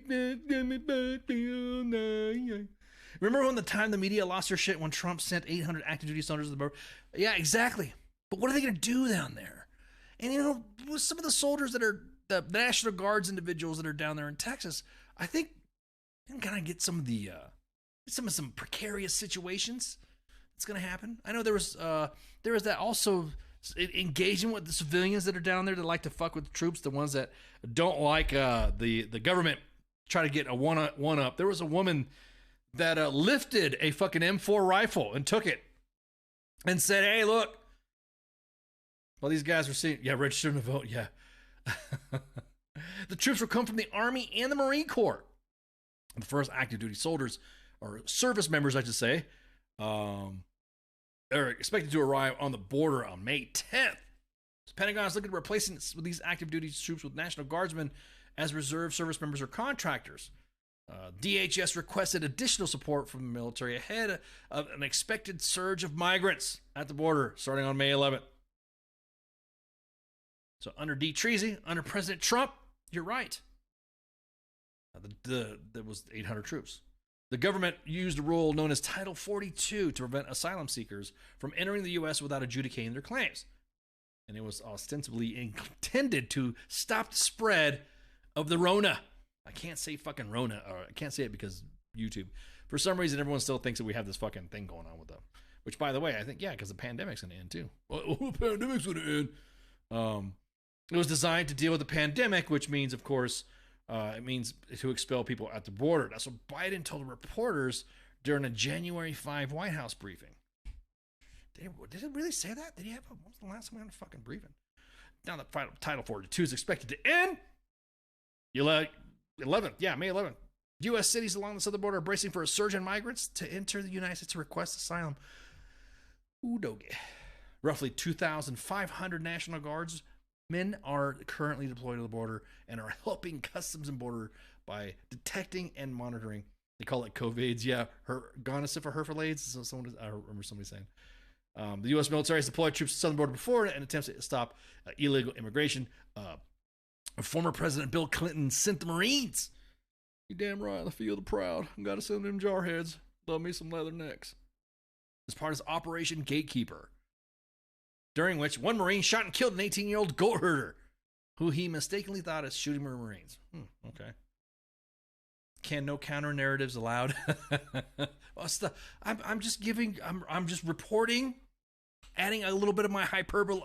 when the media lost their shit when Trump sent 800 active duty soldiers to the border? Yeah, exactly. But what are they going to do down there? And with some of the soldiers that are the National Guards individuals that are down there in Texas, I think they're going to get some precarious situations. It's going to happen. I know there was that also engaging with the civilians that are down there that like to fuck with the troops, the ones that don't like the government try to get a one up. There was a woman that lifted a fucking M4 rifle and took it and said, "Hey, look, well, these guys are seeing, registering to vote, yeah." The troops will come from the Army and the Marine Corps. The first active duty soldiers, or service members, I should say, are expected to arrive on the border on May 10th. The Pentagon is looking at replacing these active duty troops with National Guardsmen as reserve service members or contractors. DHS requested additional support from the military ahead of an expected surge of migrants at the border starting on May 11th. So under D. Treasy, under President Trump, you're right. There was 800 troops. The government used a rule known as Title 42 to prevent asylum seekers from entering the U.S. without adjudicating their claims. And it was ostensibly intended to stop the spread of the Rona. I can't say fucking Rona, or I can't say it because YouTube. For some reason, everyone still thinks that we have this fucking thing going on with them. Which, by the way, I think, because the pandemic's going to end too. The pandemic's going to end. It was designed to deal with the pandemic, which means, of course, it means to expel people at the border. That's what Biden told reporters during a January 5 White House briefing. Did it really say that? Did he have what was the last time we had a fucking briefing? Now the final Title 42 is expected to end. 11th, May 11th. U.S. cities along the southern border are bracing for a surge in migrants to enter the United States to request asylum. Ooh, doggy. Roughly 2,500 National Guards men are currently deployed to the border and are helping Customs and Border by detecting and monitoring. They call it COVIDs. Yeah, Gonorrhea herphalades. I remember somebody saying. The U.S. military has deployed troops to the southern border before in attempts to stop illegal immigration. Former President Bill Clinton sent the Marines. You damn right, the field of proud. I gotta send them jarheads. Love me some leather necks. As part of Operation Gatekeeper, during which one Marine shot and killed an 18-year-old goat herder who he mistakenly thought as shooting Marines. Okay. No counter narratives allowed. I'm just reporting, adding a little bit of my hyperbole.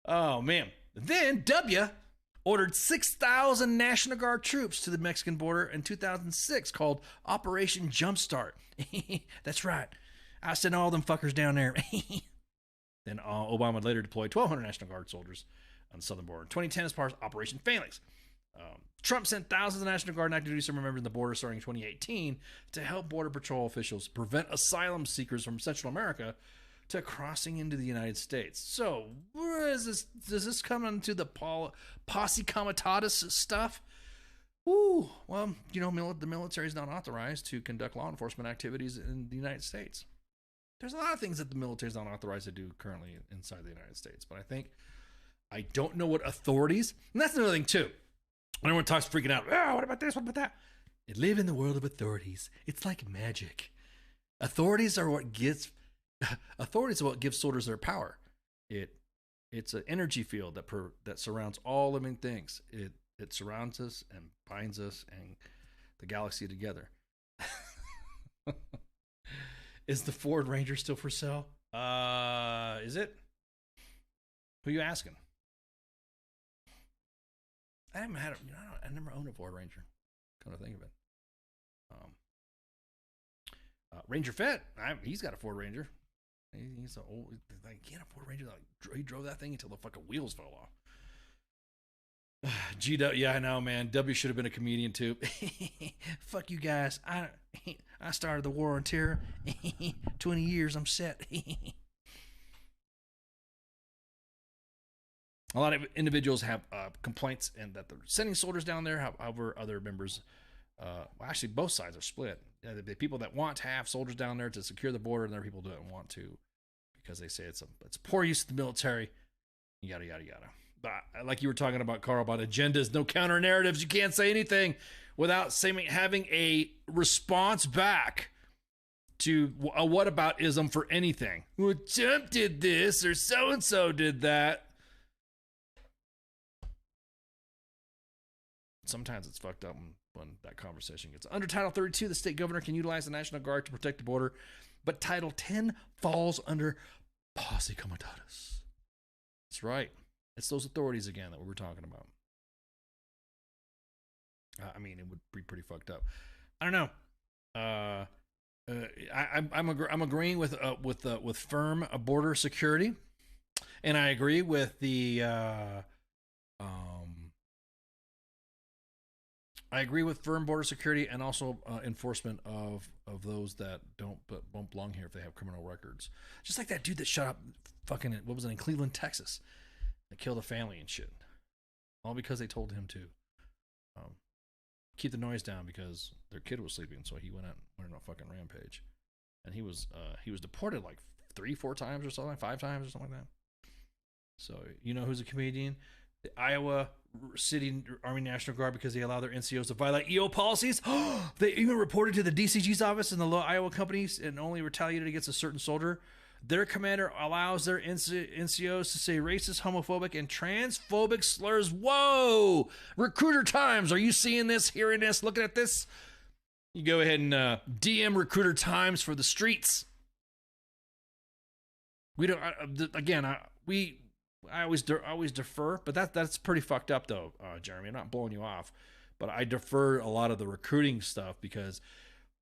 Oh man. Then W ordered 6,000 National Guard troops to the Mexican border in 2006 called Operation Jumpstart. That's right. I sent all them fuckers down there. Then Obama later deployed 1,200 National Guard soldiers on the southern border. In 2010, as part of Operation Phalanx. Trump sent thousands of National Guard and active duty service members in the border starting in 2018 to help Border Patrol officials prevent asylum seekers from Central America to crossing into the United States. So, where is this? Does this come into the posse comitatus stuff? Ooh, well, you know, the military is not authorized to conduct law enforcement activities in the United States. There's a lot of things that the military is not authorized to do currently inside the United States, but I don't know what authorities, and that's another thing too. When everyone talks freaking out, oh, what about this, what about that? You live in the world of authorities. It's like magic. Authorities are what gives soldiers their power. It's an energy field that surrounds all living things. It surrounds us and binds us and the galaxy together. Is the Ford Ranger still for sale? Is it? Who are you asking? I haven't had I never owned a Ford Ranger. Come to think of it. Ranger Fett, he's got a Ford Ranger. He's an old, like, he had a Ford Ranger. Like, he drove that thing until the fucking wheels fell off. G-Dub, yeah, I know, man. W should have been a comedian too. Fuck you guys. I started the war on terror. 20 years, I'm set. A lot of individuals have complaints and that they're sending soldiers down there. However, other members, actually both sides are split. The people that want to have soldiers down there to secure the border, and there are people that don't want to because they say it's poor use of the military. Yada yada yada. But like you were talking about, Carl, about agendas, no counter narratives. You can't say anything without having a response back to a whataboutism for anything. Well, Trump did this or so and so did that. Sometimes it's fucked up when that conversation gets under Title 32. The state governor can utilize the National Guard to protect the border, but Title 10 falls under posse comitatus. That's right. It's those authorities again that we were talking about. I mean, it would be pretty fucked up. I don't know. I'm agreeing with firm border security, and I agree with the I agree with firm border security and also enforcement of those that won't belong here if they have criminal records. Just like that dude that shot up fucking, what was it, in Cleveland, Texas, that killed a family and shit, all because they told him to keep the noise down because their kid was sleeping. So he went on a fucking rampage, and he was deported like 3-4 times or something, 5 times or something like that. So you know who's a comedian? The Iowa City Army National Guard, because they allow their NCOs to violate EO policies. They even reported to the DCG's office in the low Iowa companies and only retaliated against a certain soldier. Their commander allows their NCOs to say racist, homophobic, and transphobic slurs. Whoa! Recruiter Times. Are you seeing this, hearing this, looking at this? You go ahead and DM Recruiter Times for the streets. We don't. I always defer, but that's pretty fucked up though, Jeremy. I'm not blowing you off, but I defer a lot of the recruiting stuff because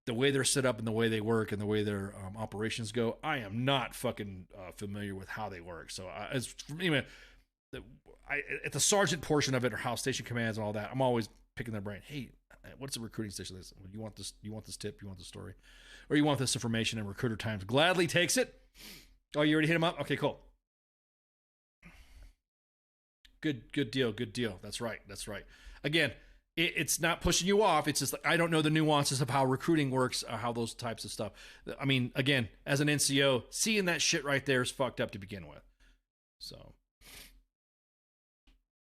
the way they're set up and the way they work and the way their operations go, I am not fucking familiar with how they work. So anyway, at the sergeant portion of it, or how station commands and all that, I'm always picking their brain. Hey, what's the recruiting station? You want this? You want this tip? You want the story? Or you want this information? And Recruiter Times gladly takes it. Oh, you already hit him up? Okay, cool. Good deal. That's right. Again, it's not pushing you off. It's just like, I don't know the nuances of how recruiting works, how those types of stuff. I mean, again, as an NCO, seeing that shit right there is fucked up to begin with. So,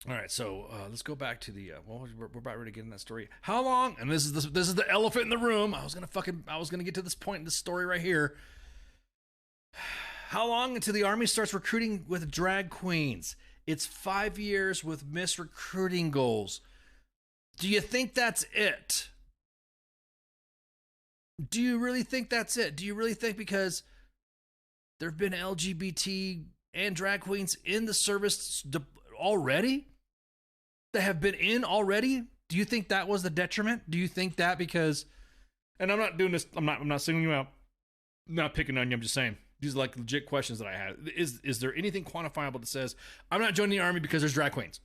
all right. So let's go back to the. We're about ready to get in that story. How long? And this is the elephant in the room. I was gonna get to this point in this story right here. How long until the Army starts recruiting with drag queens? It's 5 years with missed recruiting goals. Do you think that's it? Do you really think that's it? Do you really think because there have been LGBT and drag queens in the service already? That have been in already? Do you think that was the detriment? Do you think that because, and I'm not doing this, I'm not singling you out. I'm not picking on you, I'm just saying. These are like legit questions that I had. Is there anything quantifiable that says, I'm not joining the Army because there's drag queens?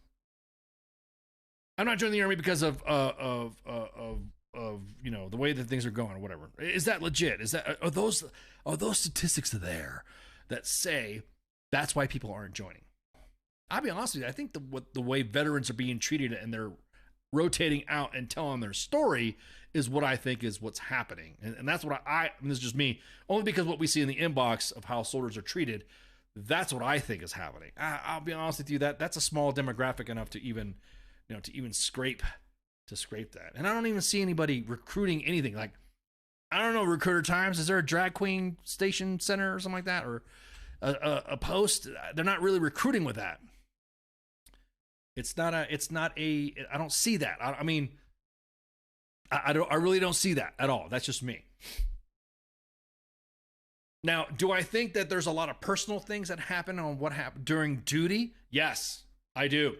I'm not joining the Army because of you know, the way that things are going or whatever. Is that legit? Are those statistics there? that say that's why people aren't joining. I'll be honest with you, I think the way veterans are being treated and they're rotating out and telling their story is what I think is what's happening. And that's what I mean, this is just me, only because what we see in the inbox of how soldiers are treated, that's what I think is happening. I'll be honest with you, that's a small demographic enough to even, to even scrape that. And I don't even see anybody recruiting anything. Like, I don't know, Recruiter Times, is there a drag queen station center or something like that? Or a post? They're not really recruiting with that. I don't see that. I mean, I really don't see that at all. That's just me. Now, do I think that there's a lot of personal things that happen on what happened during duty? Yes, I do.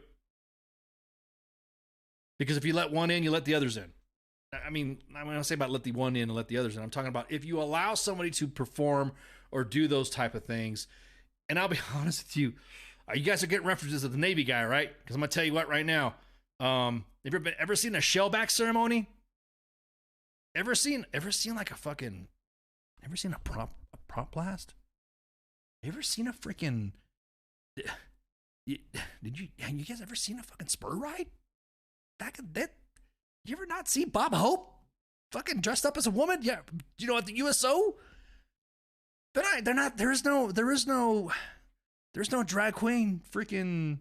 Because if you let one in, you let the others in. I mean, I'm going to say about let the one in and let the others in. I'm talking about if you allow somebody to perform or do those type of things. And I'll be honest with you, you guys are getting references to the Navy guy, right? Because I'm going to tell you what right now. Have you ever seen a shellback ceremony? Ever seen like a fucking, ever seen a prop blast? Ever seen a freaking, you guys ever seen a fucking spur ride? Back in that, you ever not see Bob Hope fucking dressed up as a woman? Yeah, at the USO? They're not, there is no drag queen freaking,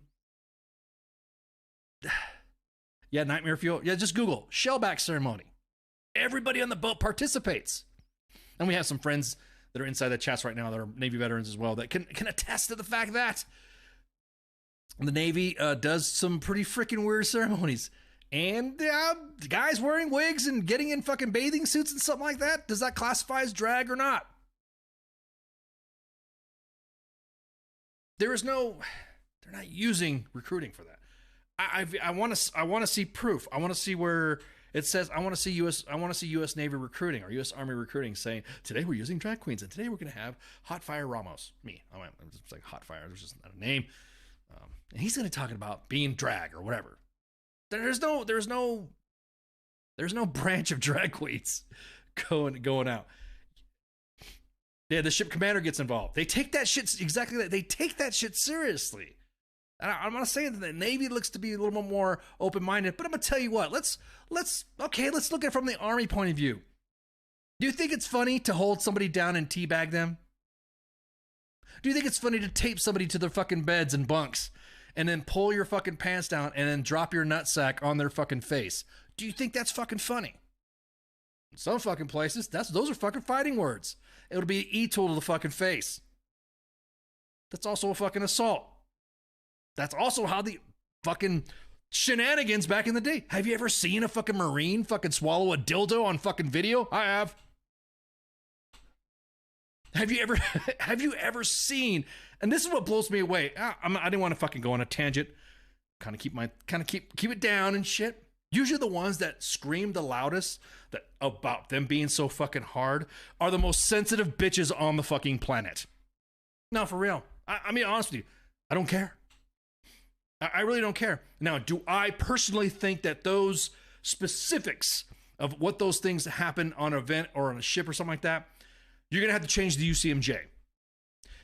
yeah, Nightmare Fuel. Yeah, just Google shellback ceremony. Everybody on the boat participates. And we have some friends that are inside the chats right now that are Navy veterans as well that can attest to the fact that the Navy does some pretty freaking weird ceremonies. And guys wearing wigs and getting in fucking bathing suits and something like that, does that classify as drag or not? They're not using recruiting for that. I want to see proof. I want to see where it says I want to see U.S. Navy recruiting or U.S. Army recruiting saying today we're using drag queens and today we're going to have Hot Fire Ramos. I'm just like Hot Fire. There's just not a name, and he's going to talk about being drag or whatever. There's no branch of drag queens going out. Yeah, the ship commander gets involved. They take that shit exactly that. They take that shit seriously. I'm not saying that the Navy looks to be a little bit more open-minded, but I'm gonna tell you what. Let's look at it from the Army point of view. Do you think it's funny to hold somebody down and teabag them? Do you think it's funny to tape somebody to their fucking beds and bunks and then pull your fucking pants down and then drop your nutsack on their fucking face? Do you think that's fucking funny? In some fucking places, those are fucking fighting words. It would be an e-tool to the fucking face. That's also a fucking assault. That's also how the fucking shenanigans back in the day. Have you ever seen a fucking Marine fucking swallow a dildo on fucking video? I have. Have you ever seen, and this is what blows me away. I didn't want to fucking go on a tangent. Keep it down and shit. Usually the ones that scream the loudest about them being so fucking hard are the most sensitive bitches on the fucking planet. No, for real. I mean, honestly, I don't care. I really don't care. Now, do I personally think that those specifics of what those things happen on an event or on a ship or something like that, you're going to have to change the UCMJ.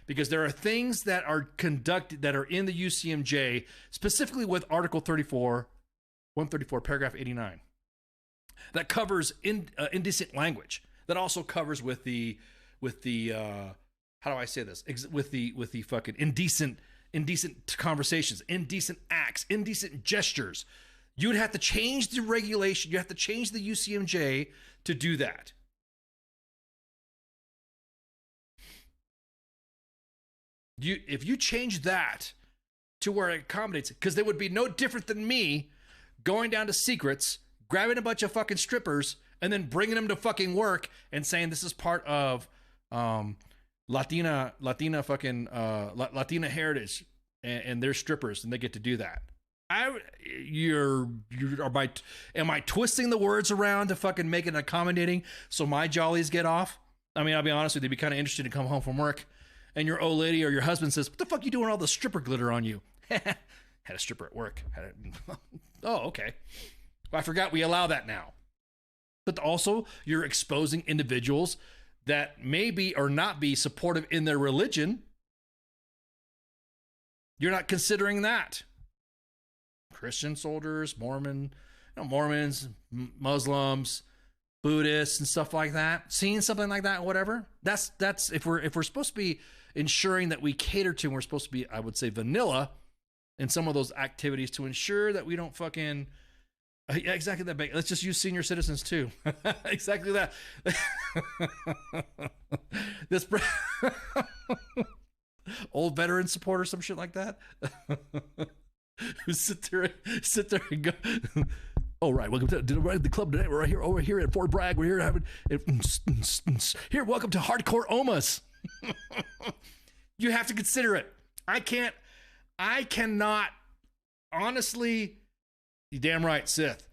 Because there are things that are conducted that are in the UCMJ, specifically with Article 134, paragraph 89, that covers indecent language. That also covers with the how do I say this? With the fucking indecent conversations, indecent acts, indecent gestures. You would have to change the regulation. You have to change the UCMJ to do that. If you change that to where it accommodates, because they would be no different than me going down to Secrets, grabbing a bunch of fucking strippers, and then bringing them to fucking work and saying this is part of Latina heritage, and they're strippers and they get to do that. Am I twisting the words around to fucking make it accommodating so my jollies get off? I mean, I'll be honest with you, they'd be kind of interested to come home from work and your old lady or your husband says, what the fuck you doing all the stripper glitter on you? Had a stripper at work. Oh, okay. Well, I forgot we allow that now. But also, you're exposing individuals that may be or not be supportive in their religion You're not considering that. Christian soldiers, Mormons, Muslims, Buddhists, and stuff like that. Seeing something like that, whatever. That's if we're supposed to be ensuring that we cater to, and we're supposed to be, I would say, vanilla in some of those activities to ensure that we don't fucking. Yeah, exactly that. Let's just use senior citizens too. Exactly that. This old veteran support or some shit like that. Who sit there and go, oh right, welcome to the club today. We're right here over here at Fort Bragg. We're here having here. Welcome to Hardcore Omas. You have to consider it. I cannot honestly. You damn right, Sith.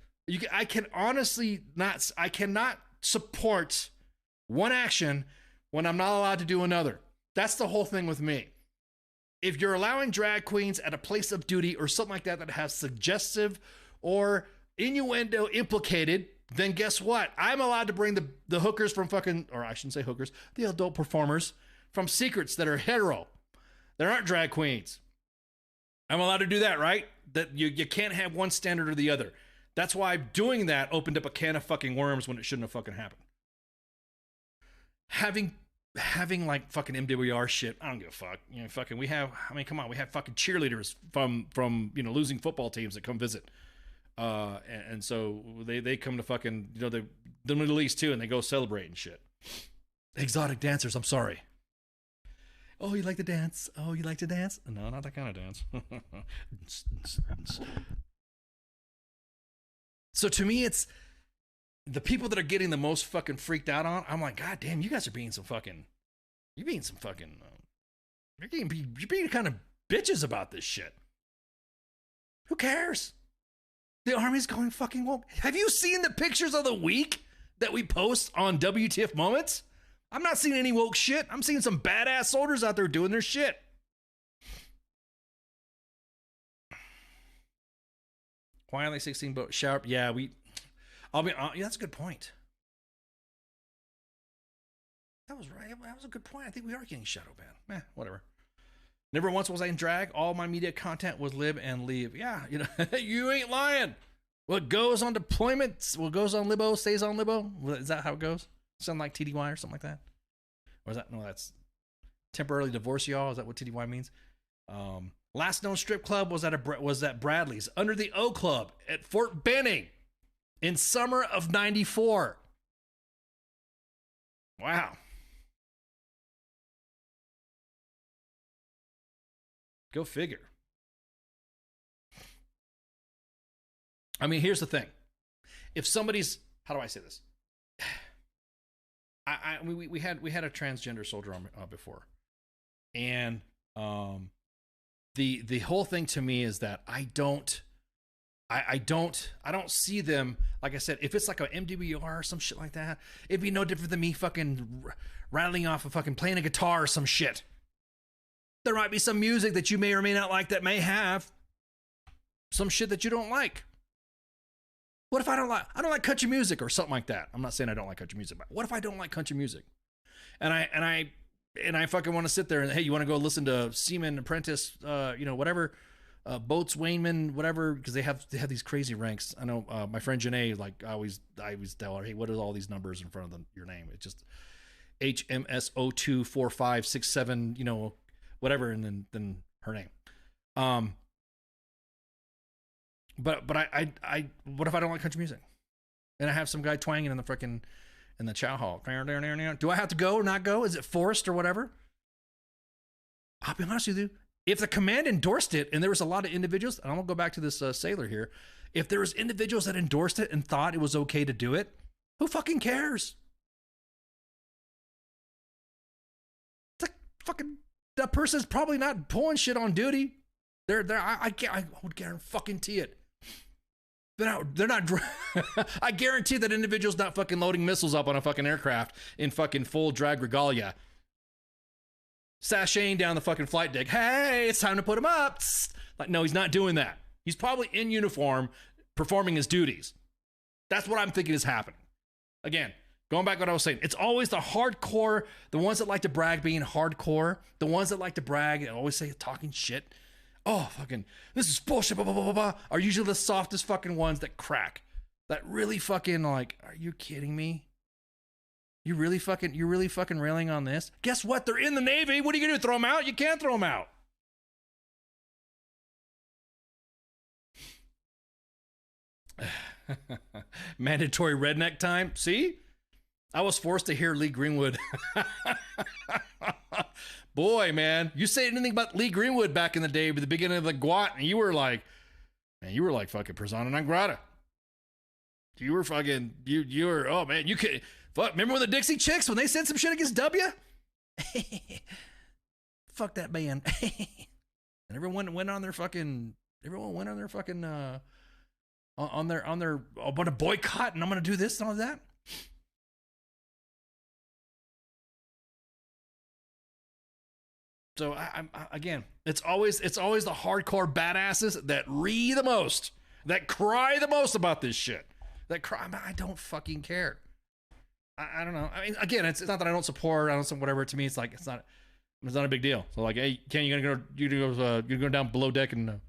I cannot support one action when I'm not allowed to do another. That's the whole thing with me. If you're allowing drag queens at a place of duty or something like that has suggestive or innuendo implicated, then guess what? I'm allowed to bring the hookers from fucking, or I shouldn't say hookers, the adult performers from Secrets that are hetero. There aren't drag queens. I'm allowed to do that, right? That you can't have one standard or the other. That's why doing that opened up a can of fucking worms when it shouldn't have fucking happened. Having like fucking MWR shit, I don't give a fuck. You know, fucking we have fucking cheerleaders from losing football teams that come visit. And so they come to fucking, the Middle East too, and they go celebrate and shit. Exotic dancers, I'm sorry. Oh, you like to dance? Oh, you like to dance? No, not that kind of dance. So to me, it's the people that are getting the most fucking freaked out on. I'm like, God damn, you guys are being some fucking, you're being kind of bitches about this shit. Who cares? The army's going fucking woke. Have you seen the pictures of the week that we post on WTF Moments? I'm not seeing any woke shit. I'm seeing some badass soldiers out there doing their shit. Quietly 16 boat sharp. Yeah, yeah, that's a good point. That was right. That was a good point. I think we are getting shadow banned. Whatever. Never once was I in drag. All my media content was live and leave. Yeah, you ain't lying. What goes on deployment, what goes on Libo stays on Libo. Is that how it goes? Sound like TDY or something like that? Or is that, no, that's temporarily divorce y'all. Is that what TDY means? Last known strip club was at Bradley's under the O Club at Fort Benning in summer of '94. Wow. Go figure. I mean, here's the thing. If somebody's, how do I say this? We had a transgender soldier on before, and the whole thing to me is that I don't see them, like I said, if it's like a MWR or some shit like that, it'd be no different than me fucking rattling off a fucking playing a guitar or some shit. There might be some music that you may or may not like that may have some shit that you don't like. What if I don't like country music or something like that? I'm not saying I don't like country music, but what if I don't like country music? And I fucking want to sit there and, hey, you want to go listen to Seaman Apprentice, whatever, Boats Wayman, whatever, because they have these crazy ranks. I know my friend Janae, like I always tell her, hey, what are all these numbers in front of your name? It's just HMS024567, whatever, and then her name. But I what if I don't like country music? And I have some guy twanging in the chow hall. Do I have to go or not go? Is it forced or whatever? I'll be honest with you. If the command endorsed it, and there was a lot of individuals, and I'm gonna go back to this sailor here. If there was individuals that endorsed it and thought it was okay to do it, who fucking cares? It's like fucking that person's probably not pulling shit on duty. I would guarantee it. They're not. I guarantee that individual's not fucking loading missiles up on a fucking aircraft in fucking full drag regalia, sashaying down the fucking flight deck. Hey, it's time to put him up. Like, no, he's not doing that. He's probably in uniform, performing his duties. That's what I'm thinking is happening. Again, going back to what I was saying, it's always the hardcore, the ones that like to brag being hardcore, the ones that like to brag and always say talking shit. oh, fucking, this is bullshit, blah, blah, blah, blah, blah, are usually the softest fucking ones that crack. That really fucking, like, are you kidding me? You're really fucking railing on this? Guess what? They're in the Navy. What are you gonna do? Throw them out? You can't throw them out. Mandatory redneck time. See? I was forced to hear Lee Greenwood. Boy, man, you say anything about Lee Greenwood back in the day, at the beginning of the GWAT, and you were like fucking persona non grata. You were fucking, you were, oh man, you could, fuck, remember when the Dixie Chicks, when they said some shit against W? Fuck that band. And everyone went on their fucking, on their, I'm gonna boycott and I'm gonna do this and all that. So I again, it's always the hardcore badasses that read the most, that cry the most about this shit. That cry, I don't fucking care. I don't know. I mean, again, it's not that I don't support, whatever. To me, it's like it's not a big deal. So like, hey, Ken, you're gonna go down below deck and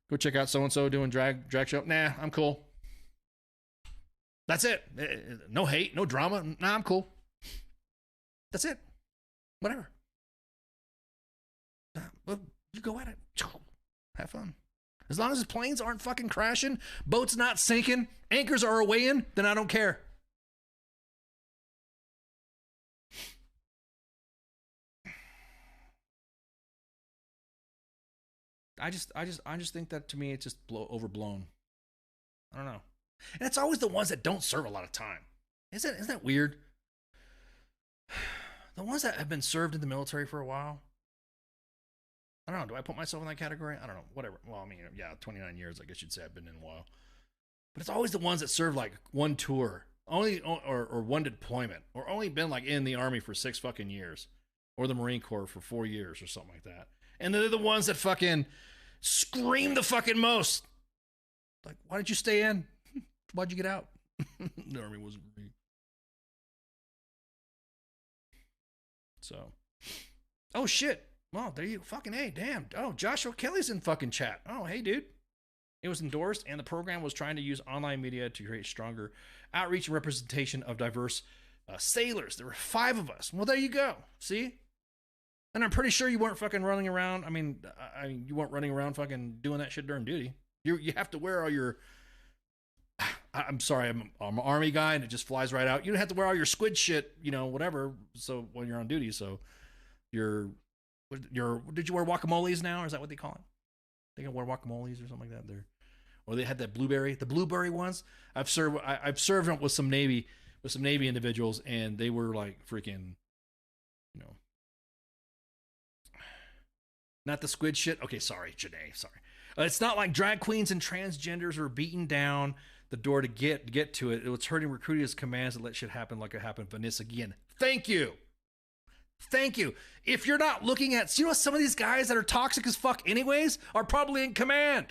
go check out so and so doing drag show. Nah, I'm cool. That's it. No hate, no drama. Nah, I'm cool. That's it. Whatever. Well, you go at it. Have fun. As long as the planes aren't fucking crashing, boats not sinking, anchors are weighing, then I don't care. I just think that, to me, it's just overblown. I don't know. And it's always the ones that don't serve a lot of time. Isn't that weird? The ones that have been served in the military for a while. I don't know. Do I put myself in that category? I don't know. Whatever. Well, I mean, yeah, 29 years, I guess you'd say I've been in a while. But it's always the ones that serve like one tour, only or one deployment, or only been like in the Army for 6 fucking years, or the Marine Corps for 4 years or something like that. And they're the ones that fucking scream the fucking most. Like, why did you stay in? Why'd you get out? The Army wasn't for me. So, oh shit. Well, there you fucking, hey, damn. Oh, Joshua Kelly's in fucking chat. Oh, hey, dude. It was endorsed, and the program was trying to use online media to create stronger outreach and representation of diverse sailors. There were 5 of us. Well, there you go. See? And I'm pretty sure you weren't fucking running around. I mean, you weren't running around fucking doing that shit during duty. You have to wear all your... I'm sorry, I'm an Army guy, and it just flies right out. You don't have to wear all your squid shit, whatever, so when you're on duty, so did you wear guacamoles now, or is that what they call it? They can wear guacamoles or something like that. Or they had the blueberry ones. I've served with some Navy individuals, and they were like freaking, not the squid shit. Okay, sorry, Janae, sorry. It's not like drag queens and transgenders were beating down the door to get to it. It was hurting recruiters' commands to let shit happen like it happened Vanessa again. Thank you. If you're not looking at, some of these guys that are toxic as fuck anyways are probably in command.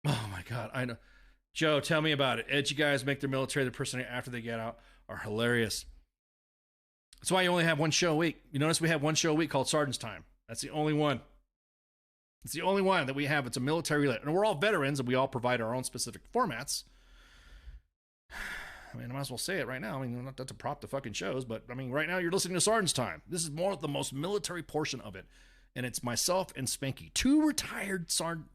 Oh my God, I know. Joe, tell me about it. Edgy guys make their military the person after they get out are hilarious. That's why you only have one show a week. You notice we have one show a week called SGT'S Time. That's the only one. It's the only one that we have. It's a military related. And we're all veterans, and we all provide our own specific formats. I mean, I might as well say it right now. I mean, not to prop the fucking shows, but I mean, right now you're listening to SGT'S Time. This is the most military portion of it. And it's myself and Spanky, two retired senior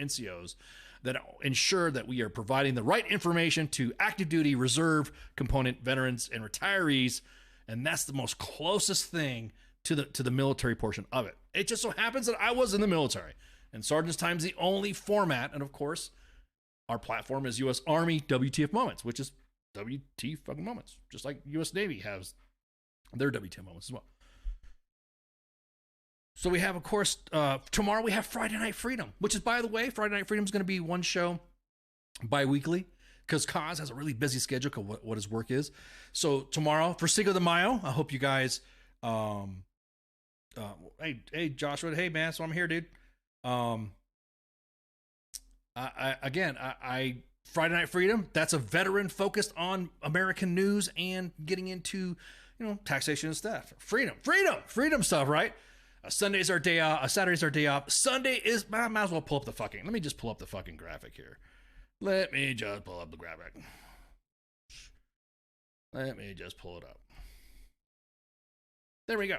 NCOs that ensure that we are providing the right information to active duty, reserve component veterans and retirees. And that's the most closest thing to the military portion of it. It just so happens that I was in the military, and SGT'S Time is the only format. And of course, our platform is U.S. Army WTF Moments, which is WT fucking Moments, just like U.S. Navy has their WTF Moments as well. So we have, of course, tomorrow we have Friday Night Freedom, which is, by the way, Friday Night Freedom is going to be one show bi-weekly because Kaz has a really busy schedule of what his work is. So tomorrow, for Cinco de Mayo, I hope you guys, hey, Joshua, hey, man, so I'm here, dude. Friday Night Freedom, that's a veteran focused on American news and getting into taxation and stuff. Freedom stuff, right? Sunday's our day off. Saturday's our day off. Sunday is, I might as well pull up the fucking, let me just pull up the fucking graphic here. Let me just pull up the graphic. Let me just pull it up. There we go.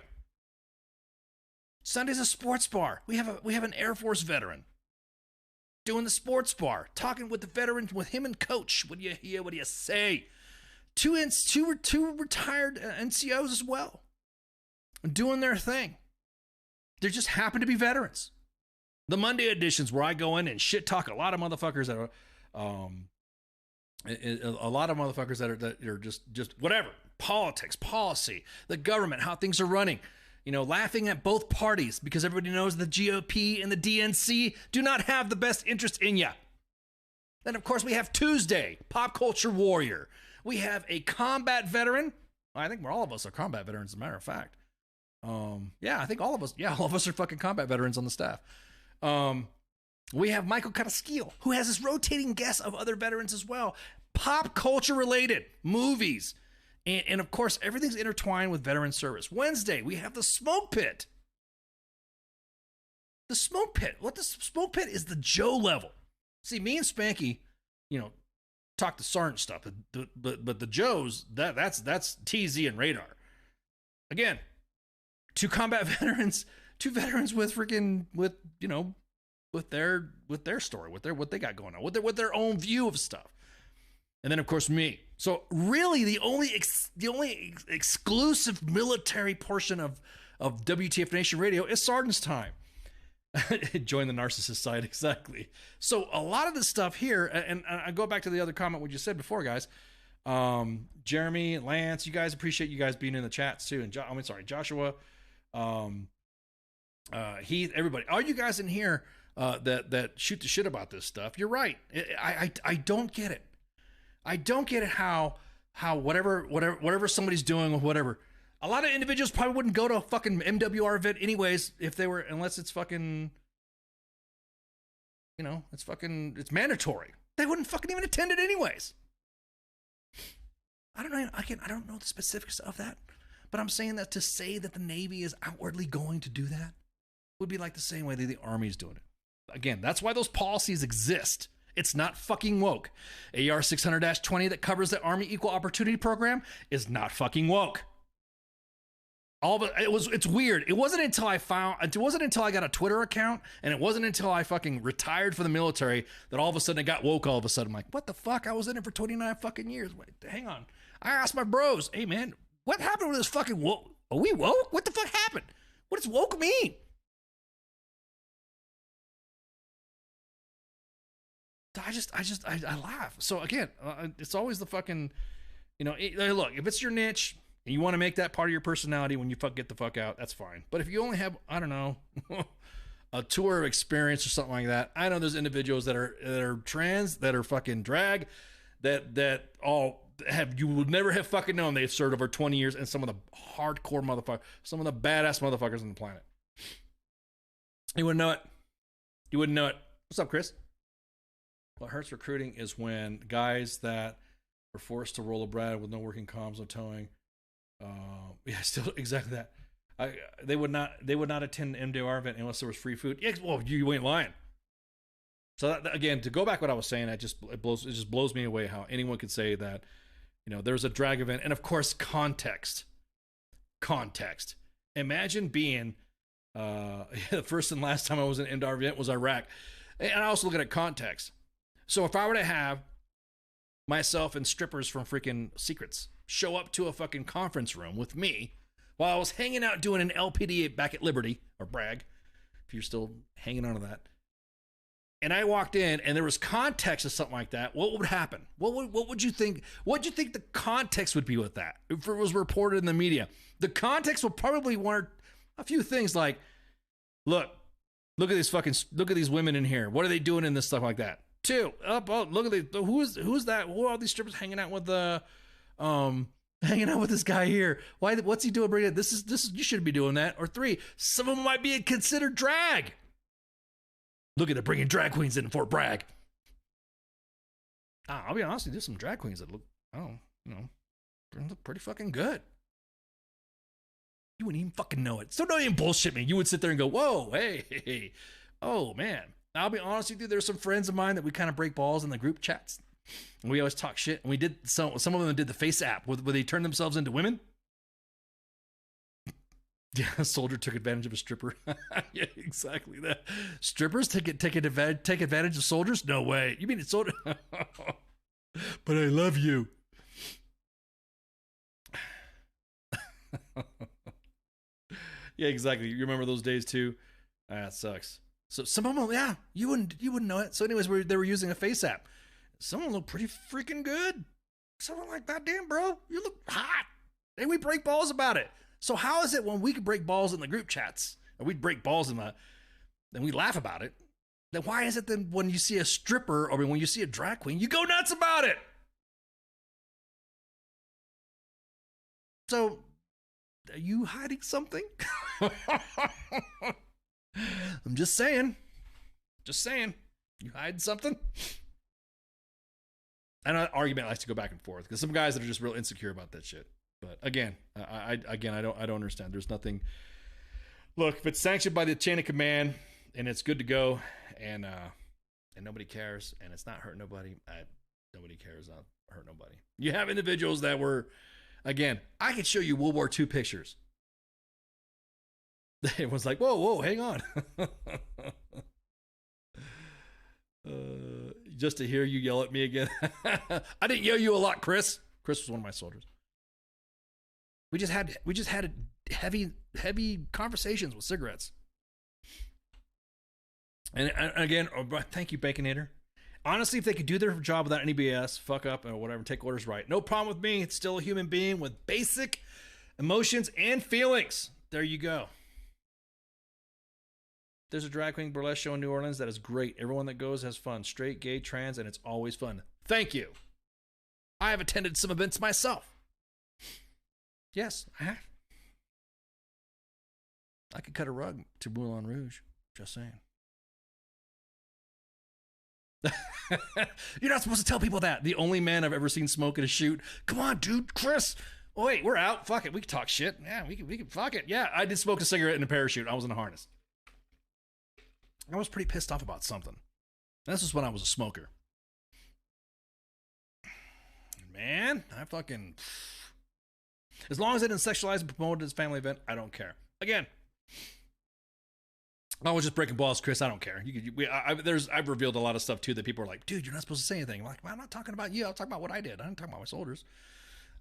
Sunday's a sports bar. We have an Air Force veteran doing the sports bar, talking with the veterans, with him and Coach. What do you hear? What do you say? Two retired NCOs as well, doing their thing. There just happen to be veterans. The Monday editions where I go in and shit talk a lot of motherfuckers that are, that are just whatever, politics, policy, the government, how things are running. Laughing at both parties because everybody knows the GOP and the DNC do not have the best interest in you. Then, of course, we have Tuesday, Pop Culture Warrior. We have a combat veteran. I think all of us are combat veterans, as a matter of fact. I think all of us are fucking combat veterans on the staff. We have Michael Carrasquillo, who has this rotating guest of other veterans as well. Pop culture related, movies. And of course, everything's intertwined with veteran service. Wednesday, we have the Smoke Pit. The Smoke Pit. What the Smoke Pit is the Joe level. See, me and Spanky, talk the sergeant stuff, but the Joes, that's TZ and Radar. Again, two combat veterans, with their story, what they got going on, with their own view of stuff. And then, of course, me. So really, the only exclusive military portion of WTF Nation Radio is Sergeant's Time. Join the narcissist side, exactly. So a lot of the stuff here, and I go back to the other comment we just said before, guys. Jeremy, Lance, you guys, appreciate you guys being in the chats too. And Joshua, Heath, everybody, all you guys in here that shoot the shit about this stuff. You're right. I don't get it. I don't get it how whatever somebody's doing or whatever. A lot of individuals probably wouldn't go to a fucking MWR event anyways if they were, unless it's fucking, it's mandatory. They wouldn't fucking even attend it anyways. I don't know. Again, I don't know the specifics of that, but I'm saying that to say that the Navy is outwardly going to do that would be like the same way that the Army's doing it. Again, that's why those policies exist. It's not fucking woke. AR 600-20 that covers the Army Equal Opportunity Program is not fucking woke. It's weird. It wasn't until I got a Twitter account, and it wasn't until I fucking retired from the military that all of a sudden it got woke. All of a sudden, I'm like, what the fuck? I was in it for 29 fucking years. Wait, hang on. I asked my bros, hey man, what happened with this fucking woke? Are we woke? What the fuck happened? What does woke mean? I laugh. So again, it's always the fucking, look, if it's your niche and you want to make that part of your personality when you get the fuck out, that's fine. But if you only have, I don't know, a tour of experience or something like that, I know there's individuals that are trans, that are fucking drag, that all have, you would never have fucking known they've served over 20 years, and some of the hardcore motherfuckers, some of the badass motherfuckers on the planet. You wouldn't know it. You wouldn't know it. What's up, Chris? What hurts recruiting is when guys that were forced to roll a Brad with no working comms, no towing. Still exactly that. They would not attend an MDR event unless there was free food. Yeah, well, you ain't lying. So that, again, to go back what I was saying, it just blows me away how anyone could say that, there's a drag event, and of course context. Imagine being the first and last time I was in an MDR event was Iraq, and I also look at context. So if I were to have myself and strippers from freaking Secrets show up to a fucking conference room with me while I was hanging out doing an LPD back at Liberty, or Bragg, if you're still hanging on to that, and I walked in and there was context or something like that, what would happen? What would you think? What do you think the context would be with that? If it was reported in the media, the context would probably warrant a few things like, look at these women in here. What are they doing in this stuff like that? Two, look at who's that? Who are all these strippers hanging out with this guy here? What's he doing? Bringing this is you shouldn't be doing that. Or three, some of them might be considered drag. Look at it, bringing drag queens in Fort Bragg. I'll be honest, there's some drag queens that look pretty fucking good. You wouldn't even fucking know it. So don't even bullshit me. You would sit there and go, whoa, hey, oh man. I'll be honest with you, there's some friends of mine that we kind of break balls in the group chats. And we always talk shit. And we did, some of them did the face app where they turned themselves into women. Yeah, a soldier took advantage of a stripper. Yeah, exactly that. Strippers take advantage of soldiers? No way. You mean it's soldier? But I love you. Yeah, exactly. You remember those days too? That sucks. So some of them, yeah, you wouldn't know it. So anyways, they were using a face app. Some of them look pretty freaking good. Someone like that, damn bro, you look hot. And we break balls about it. So how is it when we could break balls in the group chats, and we'd break balls and we laugh about it, then why is it then when you see a stripper or when you see a drag queen, you go nuts about it? So are you hiding something? I'm just saying. You hiding something? I know that argument likes to go back and forth because some guys that are just real insecure about that shit. But again, I don't understand. There's nothing. Look, if it's sanctioned by the chain of command and it's good to go, and nobody cares, and it's not hurting nobody, nobody cares. Not hurt nobody. You have individuals that were, again, I could show you World War II pictures. Everyone's like, whoa, hang on. Just to hear you yell at me again. I didn't yell you a lot, Chris. Chris was one of my soldiers. We just had heavy conversations with cigarettes. And again, thank you, Baconator. Honestly, if they could do their job without any BS, fuck up or whatever, take orders right. No problem with me. It's still a human being with basic emotions and feelings. There you go. There's a drag queen burlesque show in New Orleans that is great. Everyone that goes has fun. Straight, gay, trans, and it's always fun. Thank you. I have attended some events myself. Yes, I have. I could cut a rug to Moulin Rouge. Just saying. You're not supposed to tell people that. The only man I've ever seen smoke at a shoot. Come on, dude. Chris. Oh, wait, we're out. Fuck it. We can talk shit. Yeah, we can fuck it. Yeah, I did smoke a cigarette in a parachute. I was in a harness. I was pretty pissed off about something. This was when I was a smoker. Man, I fucking... As long as I didn't sexualize and promote it as a family event, I don't care. Again, I was just breaking balls, Chris. I don't care. I've revealed a lot of stuff too that people are like, dude, you're not supposed to say anything. I'm like, well, I'm not talking about you. I'm talking about what I did. I'm talking about my soldiers.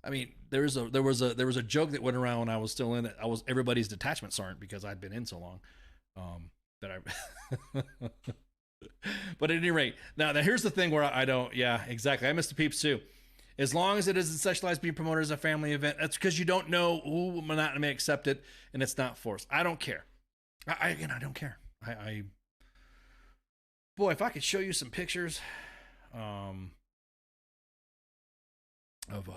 I mean, there was a joke that went around when I was still in it. I was everybody's detachment sergeant because I'd been in so long. But at any rate, now here's the thing where I don't. Yeah, exactly. I missed the peeps too. As long as it isn't sexualized, being promoted as a family event, that's because you don't know who may accept it, and it's not forced. I don't care. I don't care. Boy, if I could show you some pictures, of let's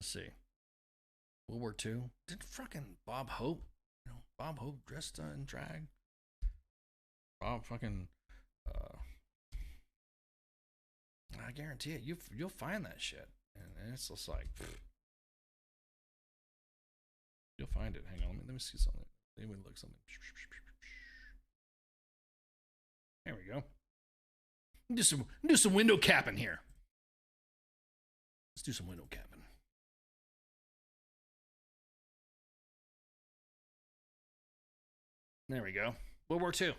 see, World War II. Did fucking Bob Hope, Bob Hope dressed in drag? Bob fucking. I guarantee it. You'll find that shit, and it's just like you'll find it. Hang on, let me see something. Let me look something. There we go. Do some window capping here. Let's do some window capping. There we go. World War II.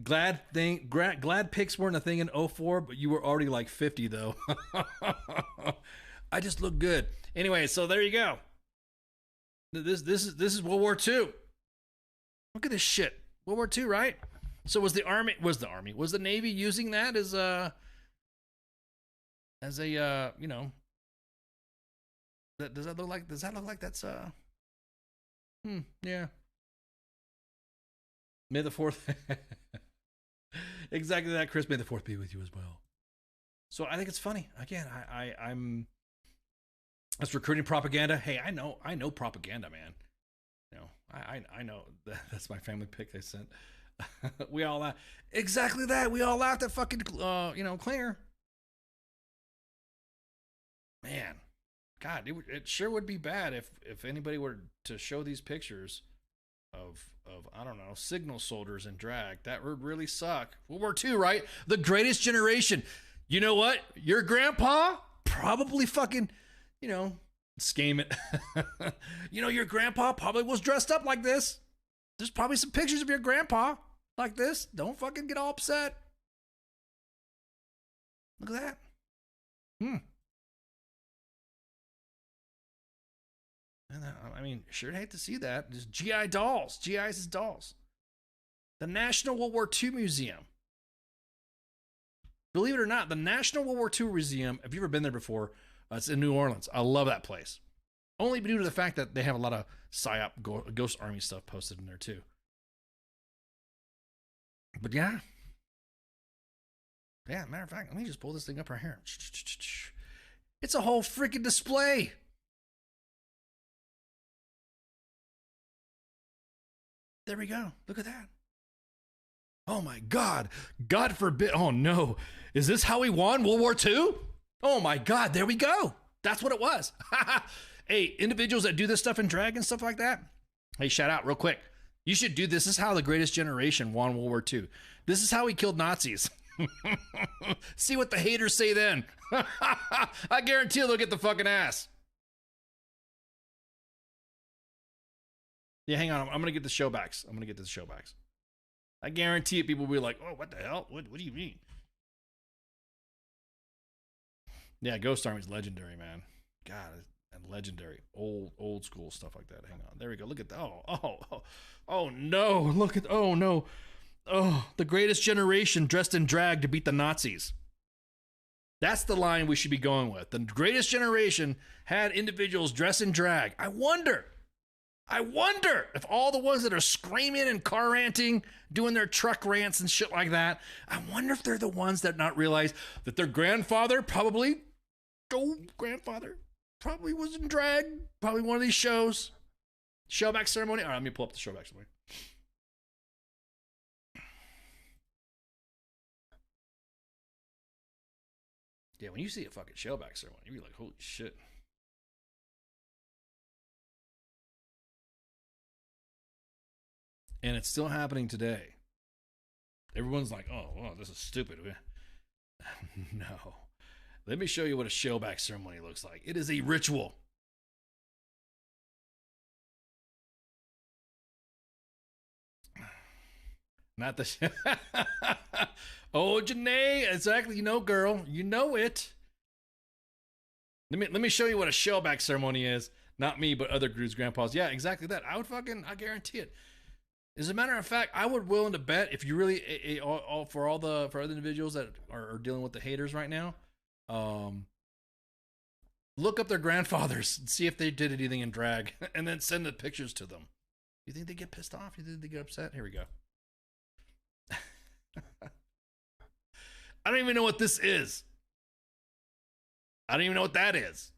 Glad pics weren't a thing in 04, but you were already like 50 though. I just look good. Anyway, so there you go. This is World War II. Look at this shit. World War II, right? So was the Navy using that as a does that look like that's yeah. May the 4th. Exactly that, Chris. May the 4th be with you as well. So I think it's funny. Again, I'm that's recruiting propaganda. Hey, I know propaganda, man. I know that's my family pic they sent. We all laugh. Exactly that. We all laughed at fucking Claire. Man, God, it sure would be bad if anybody were to show these pictures of I don't know, signal soldiers in drag. That would really suck. World War II, right? The greatest generation. You know what? Your grandpa probably fucking, scheme it. Your grandpa probably was dressed up like this. There's probably some pictures of your grandpa like this. Don't fucking get all upset. Look at that. And sure hate to see that. Just GI dolls. GIs as dolls. The National World War II Museum. Believe it or not, the National World War II Museum, have you ever been there before? It's in New Orleans. I love that place. Only due to the fact that they have a lot of PSYOP Ghost Army stuff posted in there too. But yeah. Yeah, matter of fact, let me just pull this thing up right here. It's a whole freaking display. There we go. Look at that. Oh my God. God forbid. Oh no. Is this how we won World War II? Oh my God. There we go. That's what it was. Hey, individuals that do this stuff in drag and stuff like that. Hey, shout out real quick. You should do this. This is how the greatest generation won World War II. This is how we killed Nazis. See what the haters say then. I guarantee they'll get the fucking ass. Yeah, hang on. I'm going to get the showbacks. I guarantee it. People will be like, oh, what the hell? What do you mean? Yeah, Ghost Army's legendary, man. God, and legendary. Old school stuff like that. Hang on. There we go. Look at that. Oh, no. Look at, oh, no. Oh, the greatest generation dressed in drag to beat the Nazis. That's the line we should be going with. The greatest generation had individuals dressed in drag. I wonder if all the ones that are screaming and car ranting, doing their truck rants and shit like that, I wonder if they're the ones that not realize that their grandfather probably was in drag, probably one of these shows. Showback ceremony. All right, let me pull up the showback ceremony. Yeah, when you see a fucking showback ceremony, you're like, holy shit. And it's still happening today. Everyone's like, oh, well, this is stupid. No. Let me show you what a showback ceremony looks like. It is a ritual. Not the... Oh, Janae, exactly. Girl, you know it. Let me show you what a showback ceremony is. Not me, but other dudes' grandpas. Yeah, exactly that. I guarantee it. As a matter of fact, I would willing to bet if you really for other individuals that are dealing with the haters right now, look up their grandfathers and see if they did anything in drag, and then send the pictures to them. You think they get pissed off? You think they get upset? Here we go. I don't even know what this is. I don't even know what that is.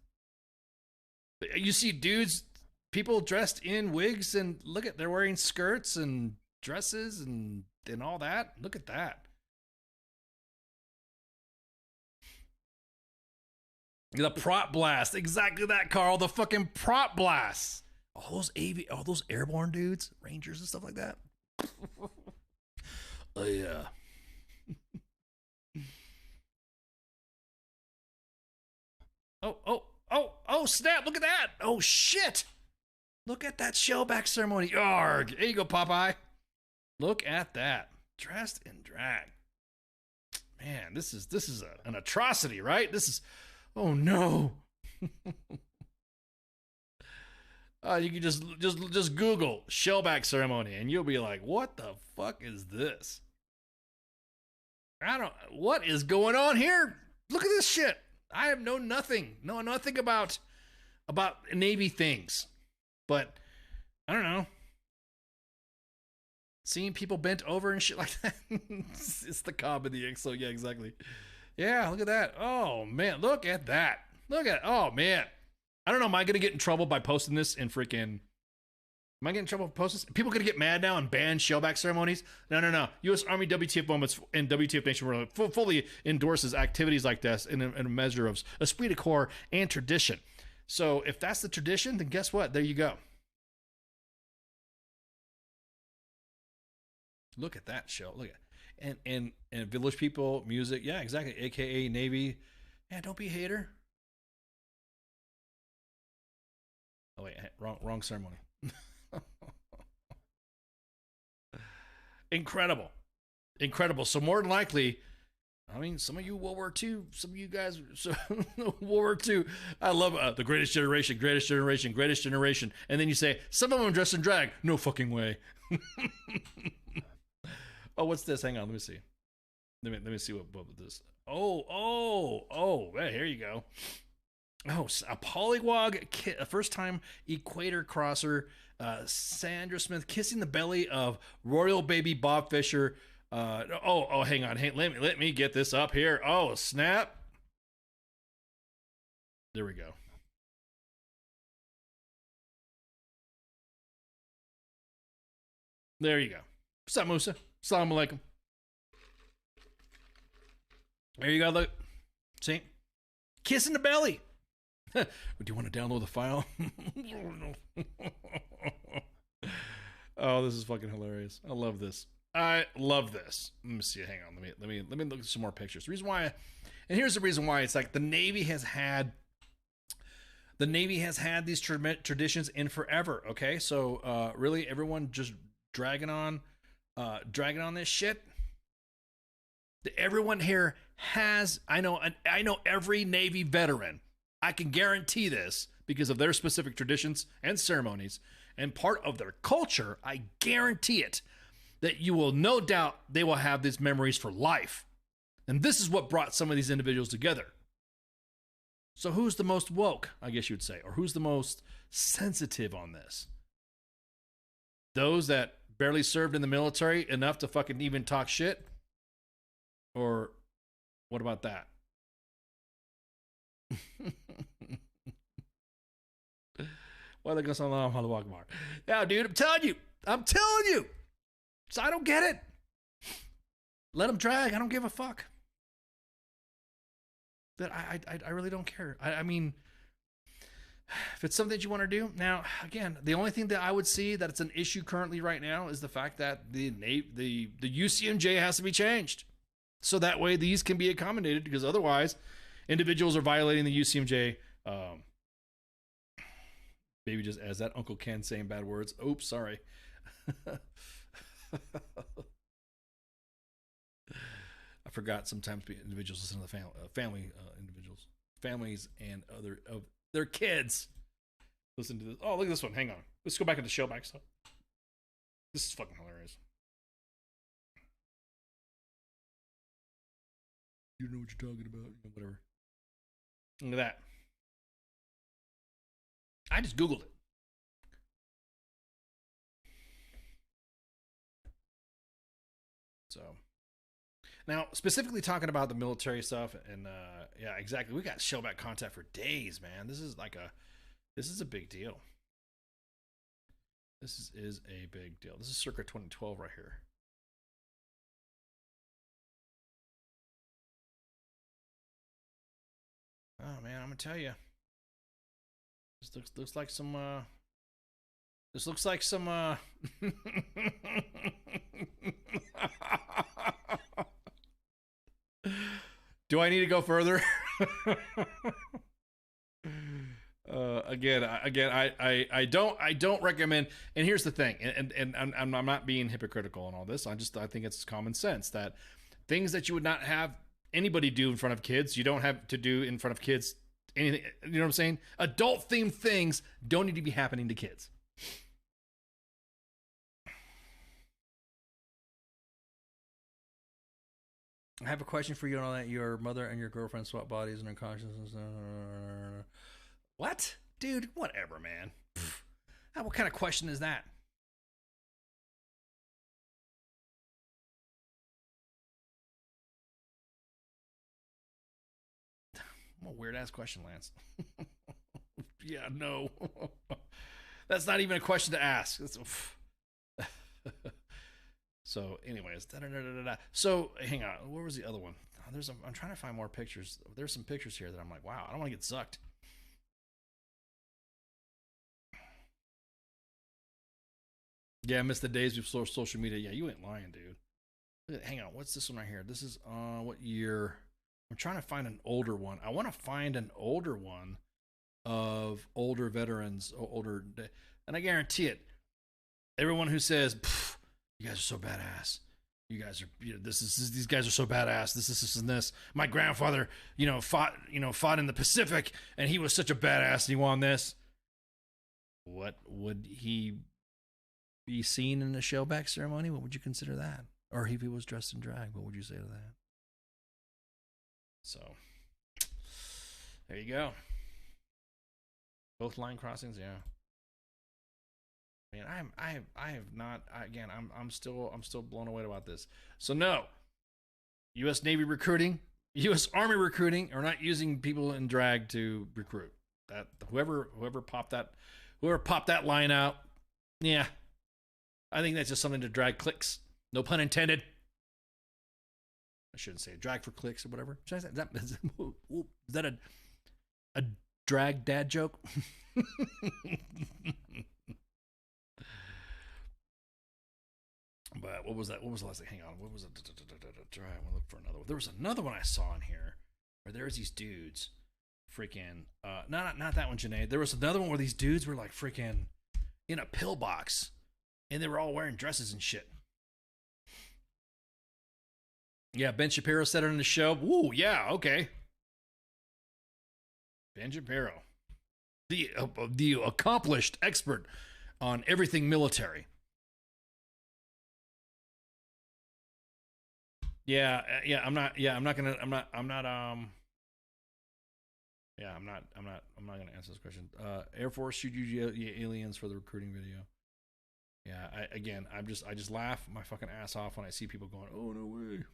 You see dudes, people dressed in wigs, and look at, they're wearing skirts and dresses and all that. Look at that. The prop blast. Exactly that, Carl. The fucking prop blast. All those airborne dudes, Rangers and stuff like that. Oh, yeah. Oh, snap. Look at that. Oh, shit. Look at that showback ceremony. Arg. There you go, Popeye. Look at that. Dressed in drag. Man, this is an atrocity, right? This is, oh no. You can just Google shellback ceremony and you'll be like, what the fuck is this? What is going on here? Look at this shit. I have know nothing about Navy things, but I don't know. Seeing people bent over and shit like that. It's the cob and the XO. Yeah, exactly. Yeah, look at that. Oh man, look at that. Oh man. I don't know. Am I gonna get in trouble by posting this in freaking Am I getting in trouble with post this? People gonna get mad now and ban shellback ceremonies? No. U.S. Army WTF Moments and WTF Nation World fully endorses activities like this in a measure of esprit de corps and tradition. So if that's the tradition, then guess what? There you go. Look at that show. Look at and village people, music. Yeah, exactly. AKA Navy. Yeah, don't be a hater. Oh wait, wrong ceremony. Incredible. So more than likely, I mean, some of you World War II, some of you guys, World War II, I love the greatest generation, and then you say some of them dressed in drag. No fucking way. Oh, what's this? Hang on, let me see. Let me see what this. Oh, hey, here you go. Oh, a polywog, a first-time equator crosser, Sandra Smith kissing the belly of royal baby Bob Fisher. Hang on, let me get this up here. Oh, snap! There we go. There you go. What's up, Musa? Assalamu alaikum. There you go. Look, see, kissing the belly. Do you want to download the file? Oh, this is fucking hilarious. I love this. Let me see. Hang on. Let me look at some more pictures. The reason why, and here's the reason why. It's like the Navy has had these traditions in forever. Okay, so really, everyone just dragging on this shit. Everyone here has. I know every Navy veteran. I can guarantee this because of their specific traditions and ceremonies and part of their culture. I guarantee it that you will no doubt they will have these memories for life. And this is what brought some of these individuals together. So who's the most woke, I guess you would say, or who's the most sensitive on this? Those that barely served in the military enough to fucking even talk shit? Or what about that? Why are they gonna say Allahu Akbar? Yeah, dude, I'm telling you. So I don't get it. Let them drag. I don't give a fuck. That I really don't care. I mean, if it's something that you want to do, now again, the only thing that I would see that it's an issue currently right now is the fact that the UCMJ has to be changed, so that way these can be accommodated, because otherwise, individuals are violating the UCMJ. Maybe just as that Uncle Ken saying bad words. Oops, sorry. I forgot sometimes individuals listen to the individuals, families, and other of their kids listen to this. Oh, look at this one. Hang on. Let's go back into shellback stuff. This is fucking hilarious. You know what you're talking about. Whatever. Look at that. I just Googled it. So now, specifically talking about the military stuff, and yeah, exactly. We got shellback content for days, man. This is a big deal. This is a big deal. This is circa 2012 right here. Oh man, I'm gonna tell you. This looks like some. This looks like some. Do I need to go further? Again, I don't recommend. And here's the thing, and I'm not being hypocritical in all this. I think it's common sense that things that you would not have anybody do in front of kids, you don't have to do in front of kids. Anything, you know what I'm saying? Adult themed things don't need to be happening to kids. I have a question for you on that. Your mother and your girlfriend swap bodies and their consciousness. What? Dude, whatever, man. What kind of question is that? What a weird ass question, Lance. Yeah, no. That's not even a question to ask. So, anyways, so hang on. Where was the other one? I'm trying to find more pictures. There's some pictures here that I'm like, wow, I don't want to get sucked. Yeah, I miss the days before social media. Yeah, you ain't lying, dude. Hang on, what's this one right here? This is what year? I'm trying to find an older one. I want to find an older one of older veterans, and I guarantee it. Everyone who says, "You guys are so badass," you guys are, these guys are so badass. This and this. My grandfather, fought in the Pacific, and he was such a badass, and he won this. What would he be seen in a shellback ceremony? What would you consider that? Or if he was dressed in drag, what would you say to that? So, there you go. Both line crossings, yeah. I mean, I have not. Again, I'm still blown away about this. So no, U.S. Navy recruiting, U.S. Army recruiting are not using people in drag to recruit. That whoever popped that line out, yeah, I think that's just something to drag clicks. No pun intended. I shouldn't say drag for clicks or whatever. Should I say that? Is that a drag dad joke? But what was that? What was the last thing? Hang on. What was it? I want to look for another one. There was another one I saw in here where there was these dudes freaking not that one, Janae. There was another one where these dudes were like freaking in a pillbox and they were all wearing dresses and shit. Yeah, Ben Shapiro said it on the show. Ooh, yeah, okay. Ben Shapiro, the accomplished expert on everything military. I'm not gonna answer this question. Air Force shoot you aliens for the recruiting video. Yeah, I just laugh my fucking ass off when I see people going, oh no way.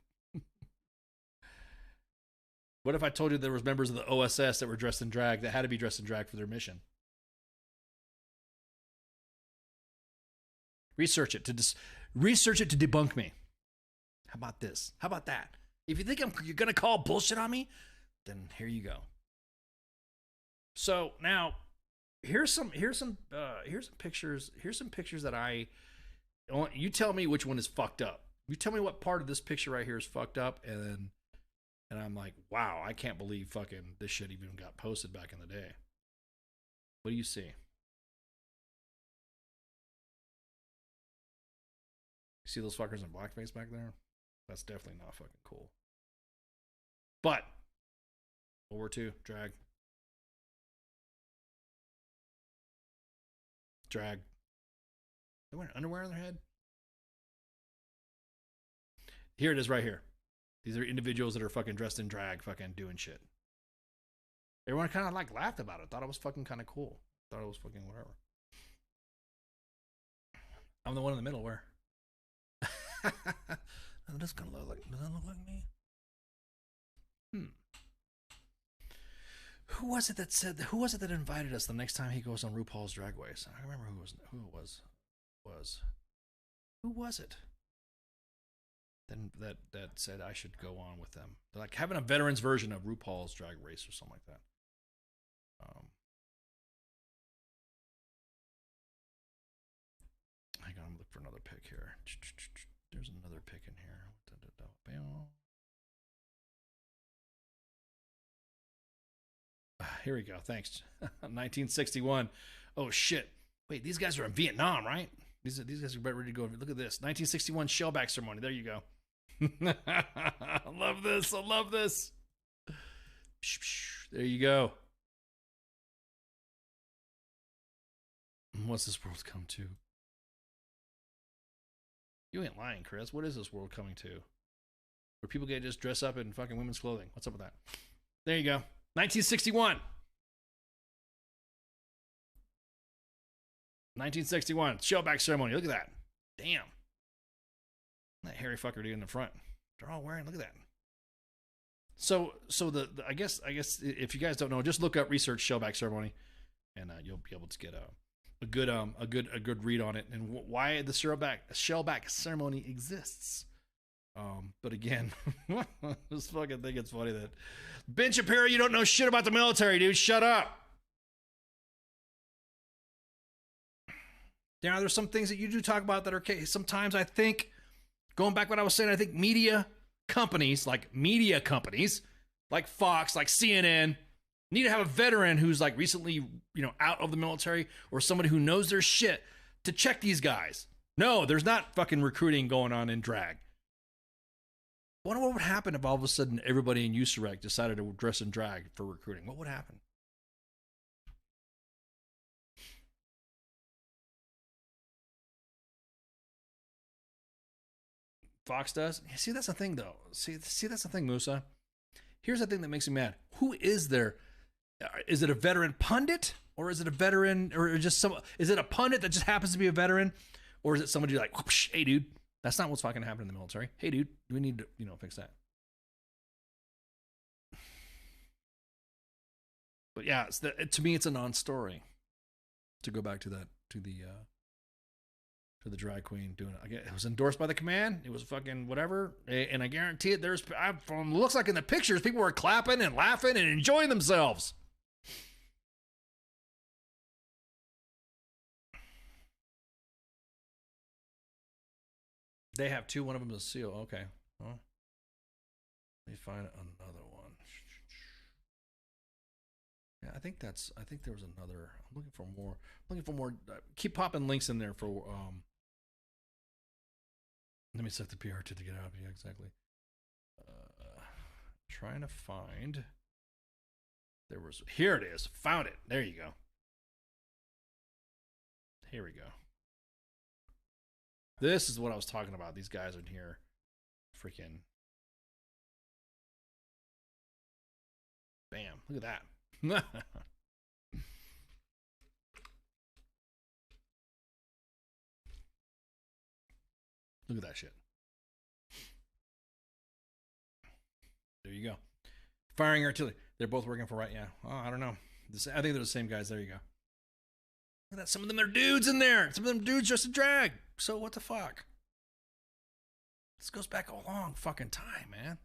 What if I told you there was members of the OSS that were dressed in drag, that had to be dressed in drag for their mission? Research it to debunk me. How about this? How about that? If you think you're gonna call bullshit on me, then here you go. So now, here's some pictures. Here's some pictures that you tell me which one is fucked up. You tell me what part of this picture right here is fucked up, and I'm like, wow, I can't believe fucking this shit even got posted back in the day. What do you see? See those fuckers in blackface back there? That's definitely not fucking cool. But World War II, drag. They wearing underwear on their head? Here it is right here. These are individuals that are fucking dressed in drag, fucking doing shit. Everyone kind of like laughed about it. Thought it was fucking kind of cool. Thought it was fucking whatever. I'm the one in the middle where. Does that look like me? Who was it that invited us the next time he goes on RuPaul's Drag Race? I remember who it was. Who was it? Then that said I should go on with them. They're like having a veterans version of RuPaul's Drag Race or something like that. Hang on, I'm looking for another pic here. There's another pic in here. Here we go. Thanks. 1961. Oh shit. Wait, these guys are in Vietnam, right? These guys are about ready to go. Look at this. 1961 shellback ceremony. There you go. I love this. I love this. There you go. What's this world come to? You ain't lying, Chris. What is this world coming to? Where people get just dress up in fucking women's clothing. What's up with that? There you go. 1961. 1961. Shellback ceremony. Look at that. Damn. That hairy fucker dude in the front. They're all wearing. Look at that. So I guess if you guys don't know, just look up research shellback ceremony, and you'll be able to get a good read on it and why the shellback ceremony exists. But again, this fucking thing. It's funny that Ben Shapiro, you don't know shit about the military, dude. Shut up. Now, there's some things that you do talk about that are okay. Sometimes I think, going back to what I was saying, I think media companies like Fox, like CNN, need to have a veteran who's like recently, out of the military or somebody who knows their shit to check these guys. No, there's not fucking recruiting going on in drag. I wonder what would happen if all of a sudden everybody in USAREC decided to dress in drag for recruiting. What would happen? Fox does? Yeah, see, that's the thing, though. See, that's the thing, Musa. Here's the thing that makes me mad. Who is there? Is it a veteran pundit? Or is it a veteran? Or just is it a pundit that just happens to be a veteran? Or is it somebody like, whoosh, hey, dude, that's not what's fucking happening in the military. Hey, dude, we need to, fix that. But yeah, to me, it's a non-story. To go back to that, to the drag queen doing it. Again, it was endorsed by the command. It was fucking whatever. And I guarantee it, from looks like in the pictures, people were clapping and laughing and enjoying themselves. They have two. One of them is a SEAL. Okay. Well, let me find another one. Yeah, I think there was another. I'm looking for more. Keep popping links in there for. Let me set the PR2 to get out. Yeah, exactly. Trying to find. Here it is. Found it. There you go. Here we go. This is what I was talking about. These guys in here. Freaking. Bam. Look at that. Look at that shit. There you go. Firing artillery. They're both working for right. Yeah. Oh, I don't know. I think they're the same guys. There you go. Look at that. Some of them are dudes in there. Some of them dudes just a drag. So what the fuck? This goes back a long fucking time, man.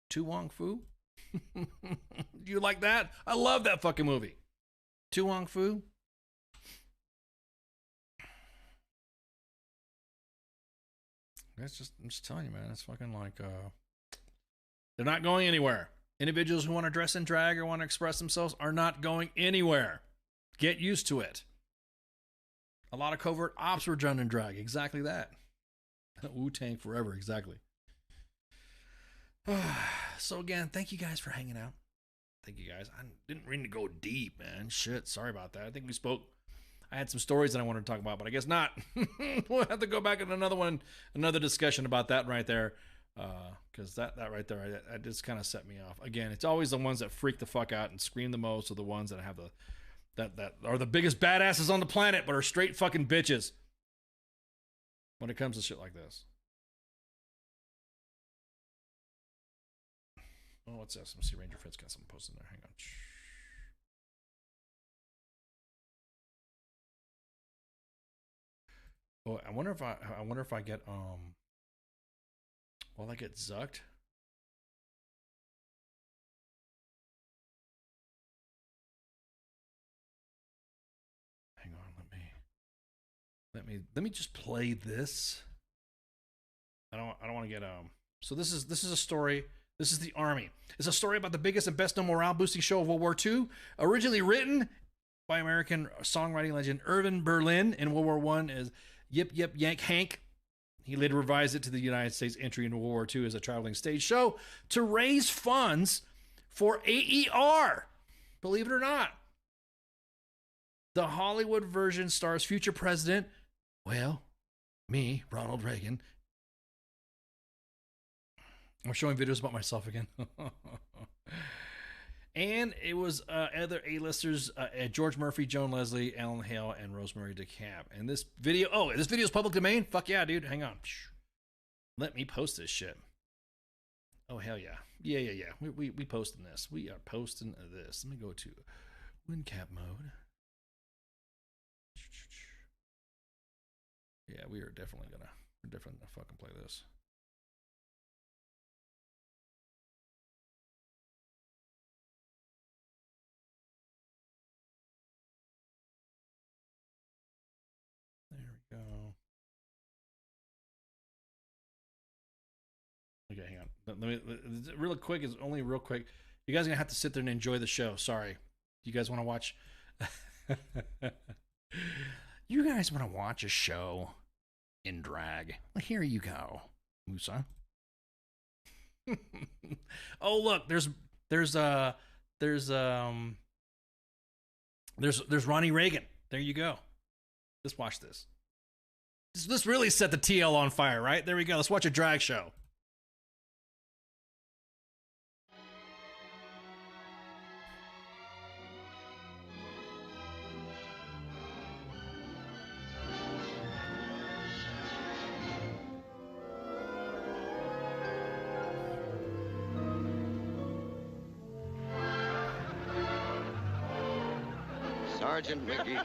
Tu Wong Fu? You like that? I love that fucking movie. Tu Wong Fu? I'm just telling you, man. It's fucking like, they're not going anywhere. Individuals who want to dress in drag or want to express themselves are not going anywhere. Get used to it. A lot of covert ops were done in drag. Exactly that. Wu-Tang forever. Exactly. So again, thank you guys for hanging out. Thank you guys. I didn't mean to go deep, man. Shit. Sorry about that. I think we spoke. I had some stories that I wanted to talk about, but I guess not. We'll have to go back in another discussion about that right there. Because that right there, that just kind of set me off. Again, it's always the ones that freak the fuck out and scream the most, or the ones that have that are the biggest badasses on the planet, but are straight fucking bitches when it comes to shit like this. Oh, what's this? Let me see. Ranger Fred's got something posted there. Hang on. Oh, I wonder if I get will I get zucked? Hang on, let me just play this. I don't want to get so this is a story. This is the Army. It's a story about the biggest and best known morale boosting show of World War II, originally written by American songwriting legend Irving Berlin in World War I as Yip Yip Yank Hank. He later revised it to the United States entry into World War II as a traveling stage show to raise funds for AER. Believe it or not. The Hollywood version stars future president, well, me, Ronald Reagan. I'm showing videos about myself again. And it was other A-listers, George Murphy, Joan Leslie, Alan Hale, and Rosemary DeCamp. And this video is public domain? Fuck yeah, dude. Hang on. Let me post this shit. Oh, hell yeah. Yeah. We posting this. We are posting this. Let me go to WinCap mode. Yeah, we're definitely gonna fucking play this. There we go. Okay, hang on. Let me real quick. Is only real quick. You guys are gonna have to sit there and enjoy the show. Sorry. You guys want to watch? You guys want to watch a show in drag? Well, here you go, Musa. Oh, look, there's Ronnie Reagan. There you go. Let's watch this. This really set the TL on fire, right? There we go. Let's watch a drag show. Sergeant Mickey,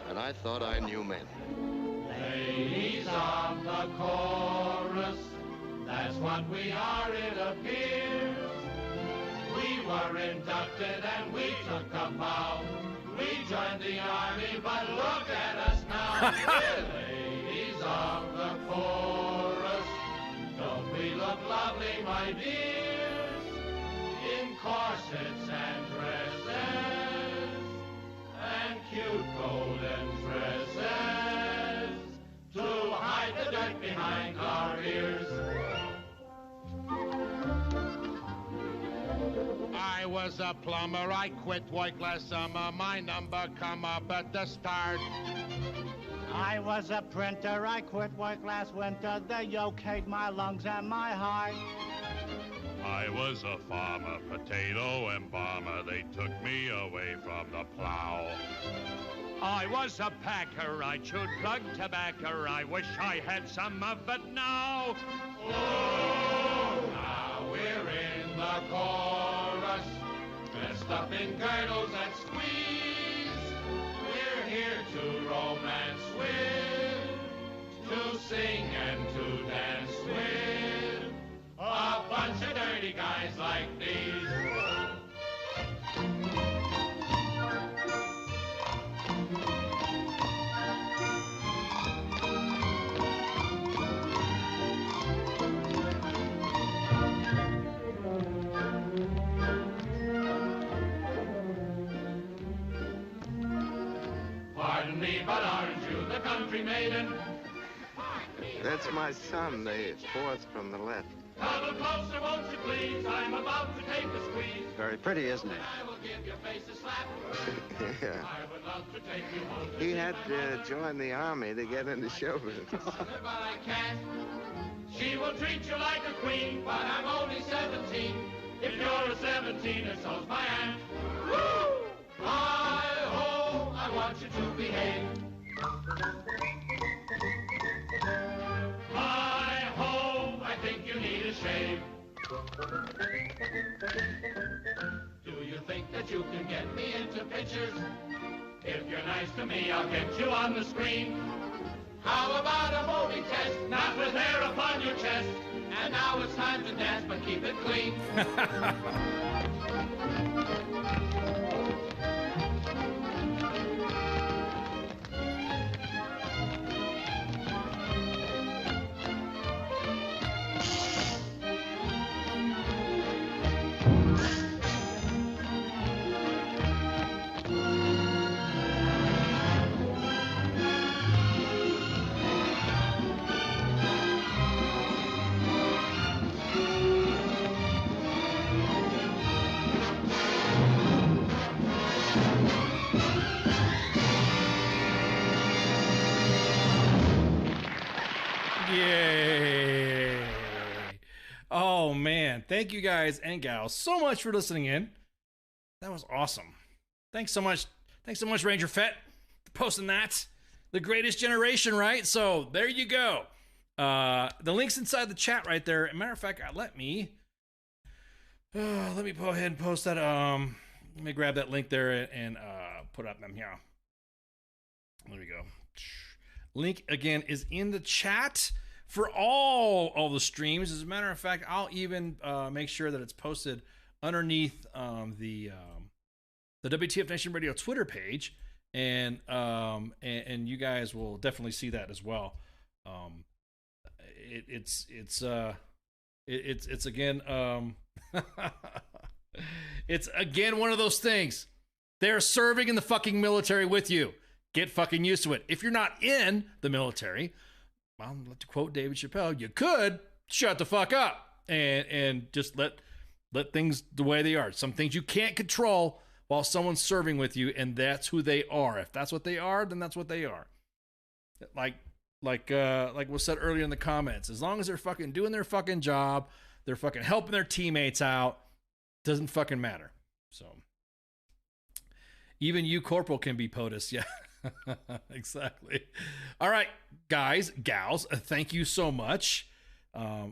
and I thought I knew men. Ladies of the chorus, that's what we are, it appears. We were inducted and we took a vow. We joined the army, but look at us now. Ladies of the chorus, don't we look lovely, my dears? In corsets and dresses, and cute golden tresses, to hide the dirt behind our ears. I was a plumber, I quit work last summer, my number come up at the start. I was a printer, I quit work last winter, they okayed my lungs and my heart. I was a farmer, potato embalmer, they took me away from the plow. I was a packer, I chewed plug tobacco, I wish I had some of it now. Oh, now we're in the chorus, dressed up in girdles that squeeze. We're here to romance with, to sing and to dance with, a bunch of dirty guys like these. Pardon me, but aren't you the country maiden? That's my son, the fourth from the left. Come closer, won't you please? I'm about to take a squeeze. Very pretty, isn't he? I will give your face a slap. Yeah. I would love to take you home. He had to join the army to get into show business. But I can't. She will treat you like a queen, but I'm only 17. If you're a 17, and so's my aunt. Woo! Hi-ho, I want you to behave. Hi-ho, I think you need a shave. Do you think that you can get me into pictures? If you're nice to me, I'll get you on the screen. How about a movie test, not with hair upon your chest? And now it's time to dance, but keep it clean. Yay. Oh, man. Thank you guys and gals so much for listening in. That was awesome. Thanks so much. Thanks so much, Ranger Fett, for posting that. The greatest generation, right? So there you go. The link's inside the chat right there. As a matter of fact, let me Let me go ahead and post that. Let me grab that link there and put it up here. There we go. Link again is in the chat for all the streams. As a matter of fact, I'll even make sure that it's posted underneath the WTF Nation Radio Twitter page, and you guys will definitely see that as well. It's again it's again one of those things. They're serving in the fucking military with you. Get fucking used to it. If you're not in the military, well, to quote David Chappelle, you could shut the fuck up and just let things the way they are. Some things you can't control while someone's serving with you, and that's who they are. If that's what they are, then that's what they are. Like was said earlier in the comments, as long as they're fucking doing their fucking job, they're fucking helping their teammates out, doesn't fucking matter. So even you, Corporal, can be POTUS. Yeah. Exactly. All right, guys, gals, thank you so much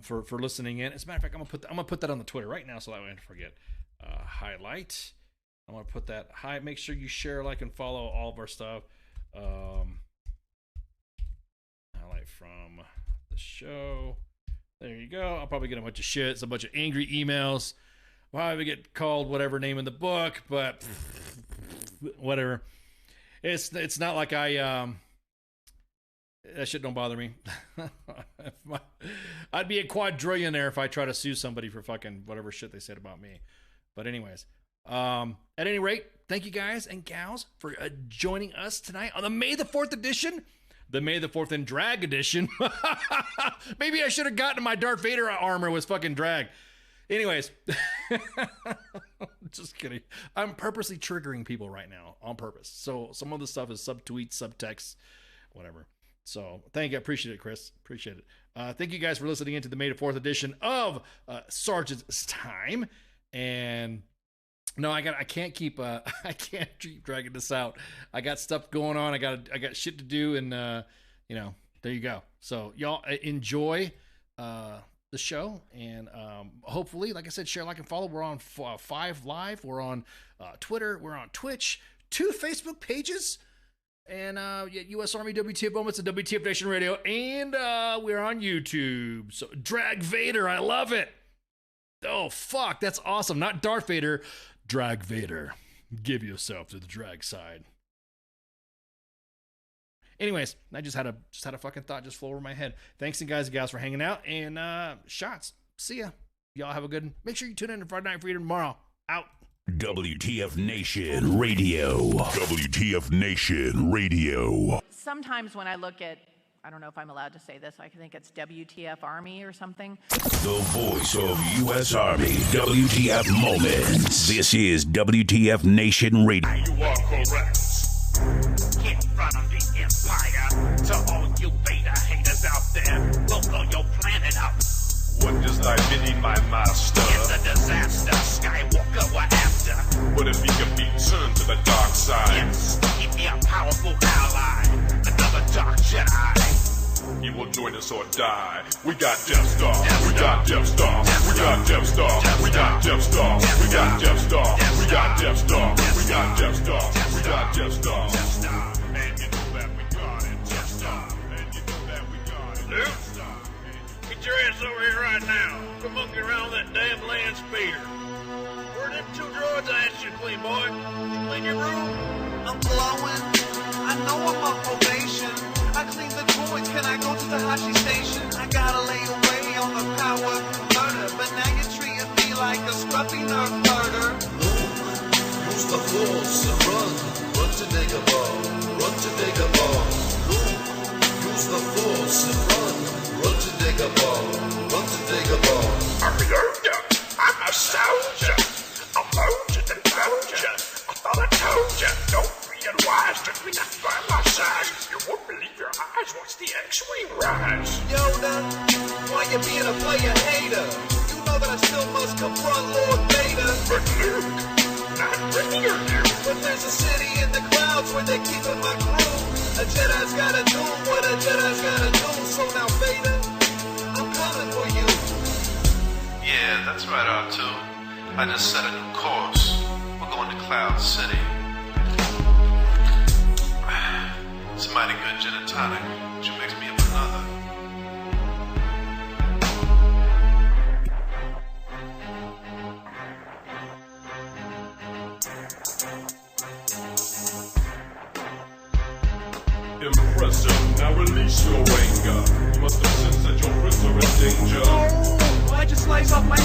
for listening in. As a matter of fact, I'm gonna put that on the Twitter right now so that way I don't forget. Highlight. I'm gonna put that. Make sure you share, like, and follow all of our stuff. Highlight from the show. There you go. I'll probably get a bunch of shit. It's a bunch of angry emails. Why would we get called whatever name in the book? But whatever. It's not like that shit don't bother me. I'd be a quadrillionaire if I try to sue somebody for fucking whatever shit they said about me. But anyways, at any rate, thank you guys and gals for joining us tonight on the May the 4th edition. The May the 4th in drag edition. Maybe I should have gotten my Darth Vader armor with fucking drag. Anyways, just kidding. I'm purposely triggering people right now on purpose. So some of the stuff is subtweets, subtext, whatever. So thank you. I appreciate it, Chris. Appreciate it. Thank you guys for listening into the May the 4th edition of Sergeant's Time. And no, I can't keep dragging this out. I got stuff going on. I got shit to do, and there you go. So y'all enjoy the show, and hopefully, like I said, share, like, and follow. We're on 5 Live, we're on Twitter, we're on Twitch, 2 Facebook pages, and U.S. Army WTF Moments and WTF Nation Radio, and we're on YouTube. So Drag Vader, I love it. Oh fuck, that's awesome. Not Darth Vader, Drag Vader. Give yourself to the drag side. Anyways, I just had a fucking thought just flow over my head. Thanks, and guys and gals, for hanging out, and shots. See ya. Y'all have a good one. Make sure you tune in to Friday Night Freedom tomorrow. Out. WTF Nation Radio. WTF Nation Radio. Sometimes when I look at, I don't know if I'm allowed to say this, I think it's WTF Army or something. The voice of U.S. Army. WTF Moments. This is WTF Nation Radio. You are correct. Get front of the empire. To all you beta haters out there, we'll blow your planet up. What does thy bidding, my master? It's a disaster. Skywalker, we're after. What if he can be turned to the dark side? Yes, keep me a powerful ally. Another dark Jedi. He will join us or die. We got Death Star. We got Death Star. We got Death Star. We got Death Star. We got Death Star. We got Death Star. We got Death Star. We got Death Star. And you know that we got it. Death Star. And you know that we got it. Luke, get your ass over here right now. Quit monkeying around that damn land speeder. Where are them 2 droids I asked you to clean, boy? You clean your room? I'm glowing. I know I'm on probation. I clean the droids. Can I go to the Hashi station? I gotta lay away on the power converter. But now you're treating me like a scruffy nerf murder. Use the force and run. Run to Dagobah. Run to Dagobah. Use the force and run. Run to Dagobah. Run to Dagobah. I'm a Yoda. I'm a soldier. I'm mounted and soldier. I thought I told ya. Don't be unwise. Don't be not by my side. You won't believe your eyes once the X-Wing rise. Yoda, why you being a player hater? You know that I still must confront Lord Vader. But Luke, not ready or you. But there's a city in the clouds where they're keeping my crew. A Jedi's gotta do what a Jedi's gotta do. So now Vader, I'm coming for you. Yeah, that's right, R2. I just set a new course. We're going to Cloud City. It's a mighty good gin and tonic. Would you mix me up another? Impressive, now release your anger. You must have sensed that your friends are in danger. Oh, why'd you slice off my